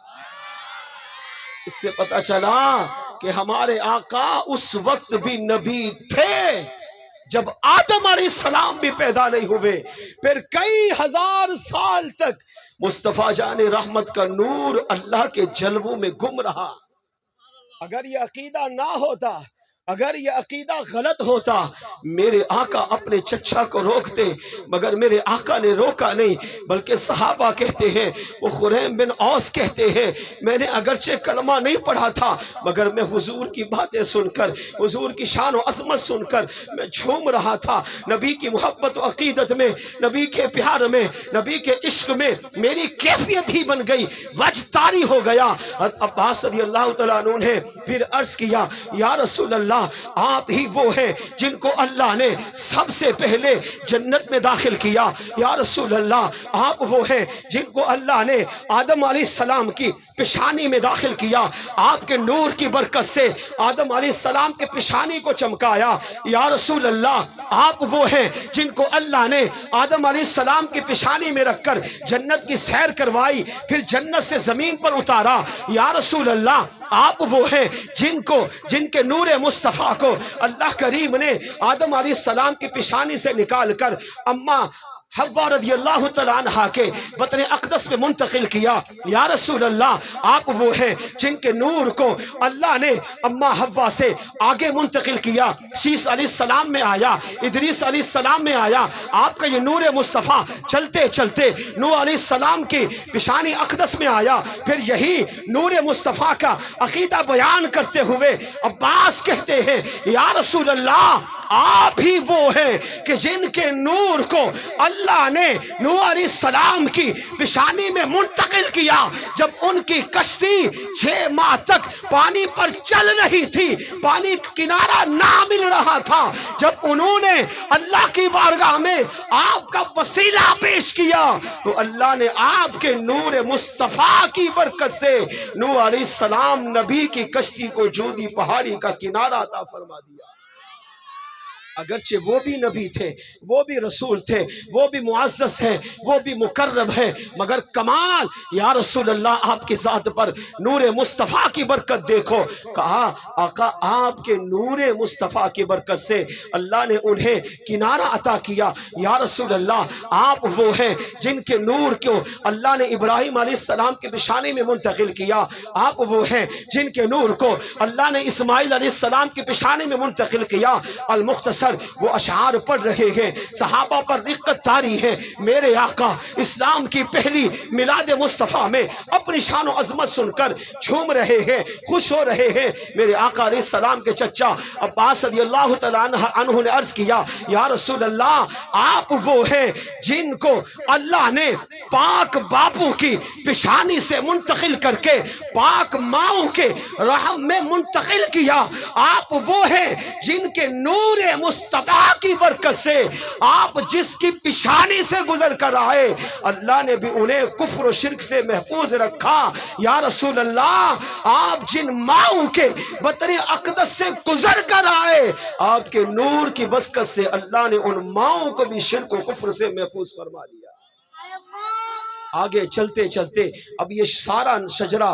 S1: اس سے پتہ چلا کہ ہمارے آقا اس وقت بھی نبی تھے جب آدم علیہ السلام بھی پیدا نہیں ہوئے، پھر کئی ہزار سال تک مصطفیٰ جان رحمت کا نور اللہ کے جلووں میں گم رہا۔ اگر یہ عقیدہ نہ ہوتا، اگر یہ عقیدہ غلط ہوتا، میرے آقا اپنے چچا کو روکتے، مگر میرے آقا نے روکا نہیں، بلکہ صحابہ کہتے ہیں، وہ خریم بن اوس کہتے ہیں، میں نے اگرچہ کلمہ نہیں پڑھا تھا، مگر میں حضور کی باتیں سن کر، حضور کی شان و عظمت سن کر میں جھوم رہا تھا۔ نبی کی محبت و عقیدت میں، نبی کے پیار میں، نبی کے عشق میں میری کیفیت ہی بن گئی، وجہ طاری ہو گیا۔ حضرت عباس رضی اللہ تعالیٰ عنہ نے پھر عرض کیا، یا رسول اللہ آپ ہی وہ ہیں جن کو اللہ نے سب سے پہلے جنت میں داخل کیا۔ یا رسول اللہ آپ وہ ہیں جن کو اللہ نے آدم علیہ السلام کی پیشانی میں داخل کیا، آپ کے نور کی برکت سے آدم علیہ السلام کے پیشانی کو چمکایا۔ یا رسول اللہ آپ وہ ہیں جن کو اللہ نے آدم علیہ السلام کی پیشانی میں رکھ کر جنت کی سیر کروائی، پھر جنت سے زمین پر اتارا۔ یا رسول اللہ آپ وہ ہیں جن کے نور مصطفیٰ کو اللہ کریم نے آدم علیہ السلام کی پیشانی سے نکال کر حوا رضی اللہ تعالیٰ عنہ کے بطن اقدس میں منتقل کیا۔ یا رسول اللہ، آپ وہ ہیں جن کے نور کو اللہ نے اما حوا سے آگے منتقل کیا، شیس علیہ السلام میں آیا، ادریس علیہ السلام میں آیا، آپ کا یہ نور مصطفیٰ چلتے چلتے نوح علیہ السلام کی پیشانی اقدس میں آیا۔ پھر یہی نور مصطفیٰ کا عقیدہ بیان کرتے ہوئے عباس کہتے ہیں یا رسول اللہ، آپ ہی وہ ہیں کہ جن کے نور کو اللہ نے نوح علیہ السلام کی پیشانی میں منتقل کیا جب ان کی کشتی 6 ماہ تک پانی پر چل رہی تھی، پانی کنارہ نہ مل رہا تھا، جب انہوں نے اللہ کی بارگاہ میں آپ کا وسیلہ پیش کیا تو اللہ نے آپ کے نور مصطفیٰ کی برکت سے نوح علیہ السلام نبی کی کشتی کو جودی پہاڑی کا کنارہ عطا فرما دیا۔ اگرچہ وہ بھی نبی تھے، وہ بھی رسول تھے، وہ بھی معزز ہیں، وہ بھی مکرم ہیں، مگر کمال یا رسول اللہ آپ کی ذات پر نور مصطفیٰ کی برکت دیکھو۔ کہا آقا آپ کے نور مصطفیٰ کی برکت سے اللہ نے انہیں کنارہ عطا کیا۔ یا رسول اللہ، آپ وہ ہیں جن کے نور کو اللہ نے ابراہیم علیہ السلام کی پیشانی میں منتقل کیا، آپ وہ ہیں جن کے نور کو اللہ نے اسماعیل علیہ السلام کی پیشانی میں منتقل کیا۔ المختصر وہ اشعار پڑھ رہے ہیں، صحابہ پر رقت طاری ہے، میرے آقا اسلام کی پہلی میلاد مصطفیٰ میں اپنی شان و عظمت سن کر جھوم رہے ہیں، خوش ہو رہے ہیں۔ میرے آقا علیہ السلام کے چچا عباس رضی اللہ تعالیٰ عنہ نے عرض کیا یا رسول اللہ، آپ وہ ہیں جن کو اللہ نے پاک باپو کی پیشانی سے منتقل کر کے پاک ماؤں کے رحم میں منتقل کیا، آپ وہ ہیں جن کے نور مصطفیٰ کی برکت سے آپ جس کی پیشانی سے گزر کر آئے اللہ نے بھی انہیں کفر و شرک سے محفوظ رکھا۔ یا رسول اللہ، آپ جن ماؤں کے بطن اقدس سے گزر کر آئے آپ کے نور کی برکت سے اللہ نے ان ماؤں کو بھی شرک و کفر سے محفوظ فرما دیا۔ آگے چلتے چلتے اب یہ سارا شجرہ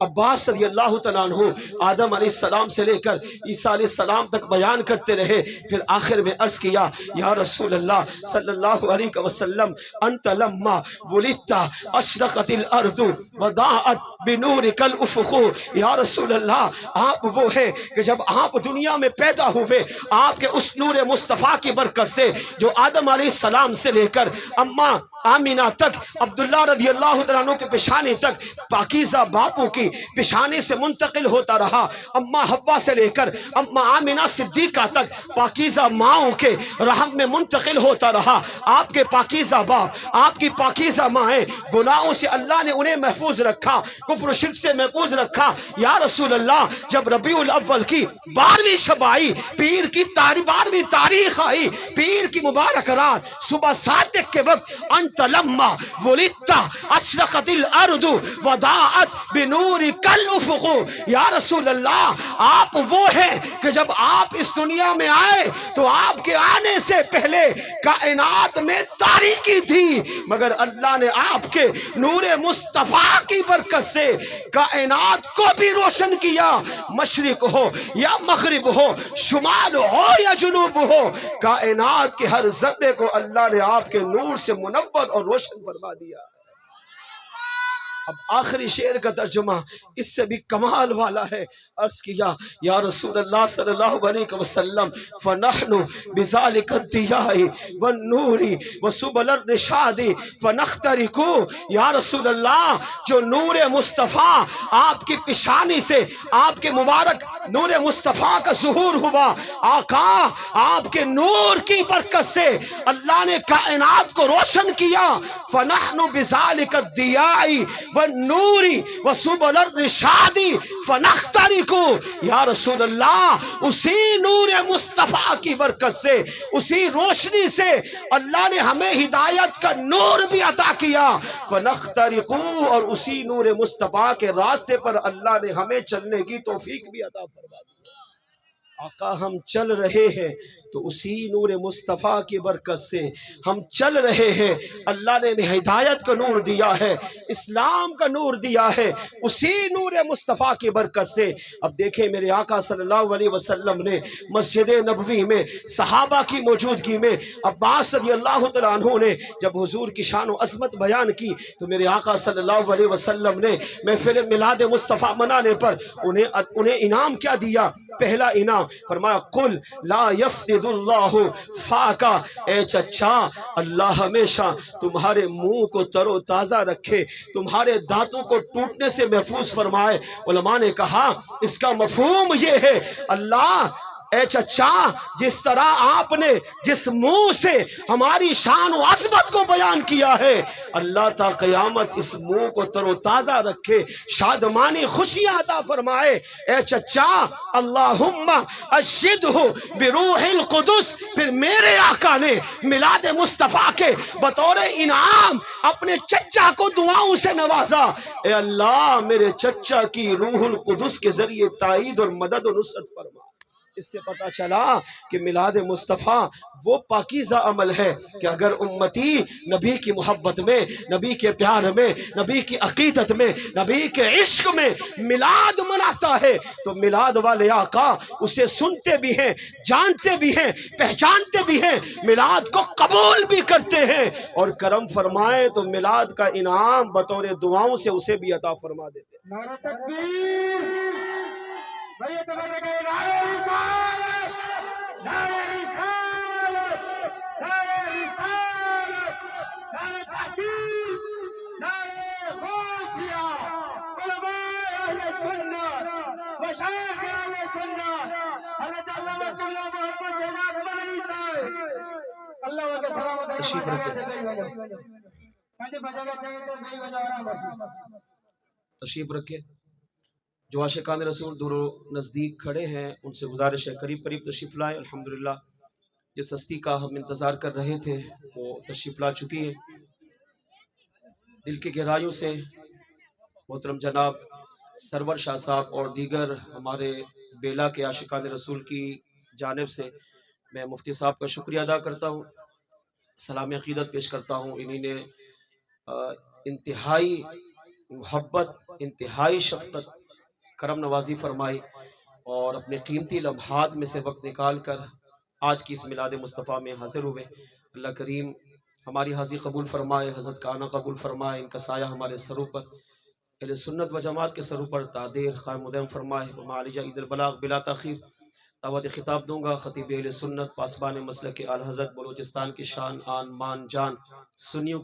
S1: عباس رضی اللہ تعالیٰ عنہ آدم علیہ السلام سے لے کر عیسیٰ علیہ السلام تک بیان کرتے رہے، پھر آخر میں عرض کیا یا رسول اللہ صلی اللہ علیہ وسلم، انت لما ولدت اشرقت الارض وضاءت بنورک الافق۔ یا رسول اللہ، آپ وہ ہیں کہ جب آپ دنیا میں پیدا ہوئے آپ کے اس نور مصطفیٰ کی برکت سے جو آدم علیہ السلام سے لے کر اماں آمینہ تک، عبداللہ رضی اللہ تعالیٰ عنہ کے پیشانی تک پاکیزہ باپو کی پیشانی سے منتقل ہوتا رہا، اماں حوا سے لے کر اماں آمینہ صدیقہ تک پاکیزہ ماؤں کے رحم میں منتقل ہوتا رہا۔ آپ کے پاکیزہ باپ، آپ کی پاکیزہ مائیں، گناہوں سے اللہ نے انہیں محفوظ رکھا، کفر و شرک سے محفوظ رکھا۔ یا رسول اللہ، جب ربیع الاول کی 12ویں شب آئی، پیر کی 12ویں تاریخ آئی، پیر کی مبارک رات صبح 7 کے وقت، انت لما ولدت اشرقت الارض وضاءت بنورک الافق۔ یا رسول اللہ، آپ وہ ہیں کہ جب آپ اس دنیا میں آئے تو آپ کے آنے سے پہلے کائنات میں تاریکی تھی، مگر اللہ نے آپ کے نور مصطفیٰ کی برکت سے کائنات کو بھی روشن کیا۔ مشرق ہو یا مغرب ہو، شمال ہو یا جنوب ہو، کائنات کے ہر ذرے کو اللہ نے آپ کے نور سے منور اور روشن فرما دیا۔ اب آخری شعر کا ترجمہ اس سے بھی کمال والا ہے۔ عرض کیا یا رسول اللہ صلی اللہ علیہ وسلم، فنحن بذالک الضیاء والنور وسبل الرشاد فنخترق۔ یا رسول اللہ، جو نور مصطفیٰ آپ کی پیشانی سے آپ کے مبارک نور مصطفیٰ کا ظہور ہوا، آقا آپ کے نور کی برکت سے اللہ نے کائنات کو روشن کیا۔ فنحن بذالک الضیاء والنور وسبل الرشاد فنخترق۔ یا رسول اللہ، اسی نور مصطفیٰ کی برکت سے، اسی روشنی سے اللہ نے ہمیں ہدایت کا نور بھی عطا کیا۔ فنخترق، اور اسی نور مصطفیٰ کے راستے پر اللہ نے ہمیں چلنے کی توفیق بھی عطا فرما دی۔ آقا ہم چل رہے ہیں تو اسی نور مصطفیٰ کی برکت سے ہم چل رہے ہیں۔ اللہ نے ہدایت کا نور دیا ہے، اسلام کا نور دیا ہے، اسی نور مصطفیٰ کی برکت سے۔ اب دیکھیں میرے آقا صلی اللہ علیہ وسلم نے مسجد نبوی میں صحابہ کی موجودگی میں عباس رضی اللہ تعالیٰ عنہ نے جب حضور کی شان و عظمت بیان کی تو میرے آقا صلی اللہ علیہ وسلم نے محفل میلاد مصطفیٰ منانے پر انہیں انعام کیا دیا؟ پہلا انعام فرمایا قل لا یفسد اللہ فاکا، اے چچا اللہ ہمیشہ تمہارے منہ کو تر و تازہ رکھے، تمہارے دانتوں کو ٹوٹنے سے محفوظ فرمائے۔ علماء نے کہا اس کا مفہوم یہ ہے اللہ اے چچا جس طرح آپ نے جس منہ سے ہماری شان و عظمت کو بیان کیا ہے، اللہ تا قیامت اس منہ کو تر و تازہ رکھے، شادمانی خوشیاں عطا فرمائے۔ اے چچا اللہم اشہدہ بروح القدس۔ پھر میرے آقا نے میلاد مصطفیٰ کے بطور انعام اپنے چچا کو دعاؤں سے نوازا۔ اے اللہ میرے چچا کی روح القدس کے ذریعے تائید اور مدد و نصرت فرما۔ اس سے پتہ چلا کہ میلاد مصطفیٰ وہ پاکیزہ عمل ہے کہ اگر امتی نبی کی محبت میں، نبی کے پیار میں، نبی کی عقیدت میں، نبی کے عشق میں میلاد مناتا ہے تو میلاد والے آقا اسے سنتے بھی ہیں، جانتے بھی ہیں، پہچانتے بھی ہیں، میلاد کو قبول بھی کرتے ہیں، اور کرم فرمائے تو میلاد کا انعام بطور دعاؤں سے اسے بھی عطا فرما دیتے ہیں۔
S2: نعرہ تکبیر، بھائی تو بڑھ گئے نعرہ رسالت، نعرہ رسالت، نعرہ رسالت، نعرہ تحقیق، نعرہ غوثیہ، علماء اہل سنت، مشائخ اہل سنت، حضرت علامہ اللہ محمد شہزاد مدنی صاحب، اللہ کے سلامت
S1: تشریف رکھیں، تشریف رکھیں۔ جو عاشقان رسول دور و نزدیک کھڑے ہیں ان سے گزارش ہے قریب قریب تشریف لائیں۔ الحمدللہ جس ہستی کا ہم انتظار کر رہے تھے وہ تشریف لا چکی ہیں۔ دل کی گہرائیوں سے محترم جناب سرور شاہ صاحب اور دیگر ہمارے بیلا کے عاشقان رسول کی جانب سے میں مفتی صاحب کا شکریہ ادا کرتا ہوں، سلام عقیدت پیش کرتا ہوں۔ انہی نے انتہائی محبت، انتہائی شفقت، کرم نوازی فرمائی اور اپنے قیمتی لمحات میں سے وقت نکال کر آج کی اس میلاد مصطفیٰ میں حاضر ہوئے۔ اللہ کریم ہماری حاضری قبول فرمائے، حضرت کا آنا قبول فرمائے، ان کا سایہ ہمارے سروں پر، اہل سنت و جماعت کے سروں پر تعدیر قائم و دائم فرمائے۔ ومعالج عید البلاغ بلا تاخیر دعوت خطاب دوں گا خطیب اہل سنت پاسبان مسلک اعلی حضرت بلوچستان کی شان آن مان جان سنیوں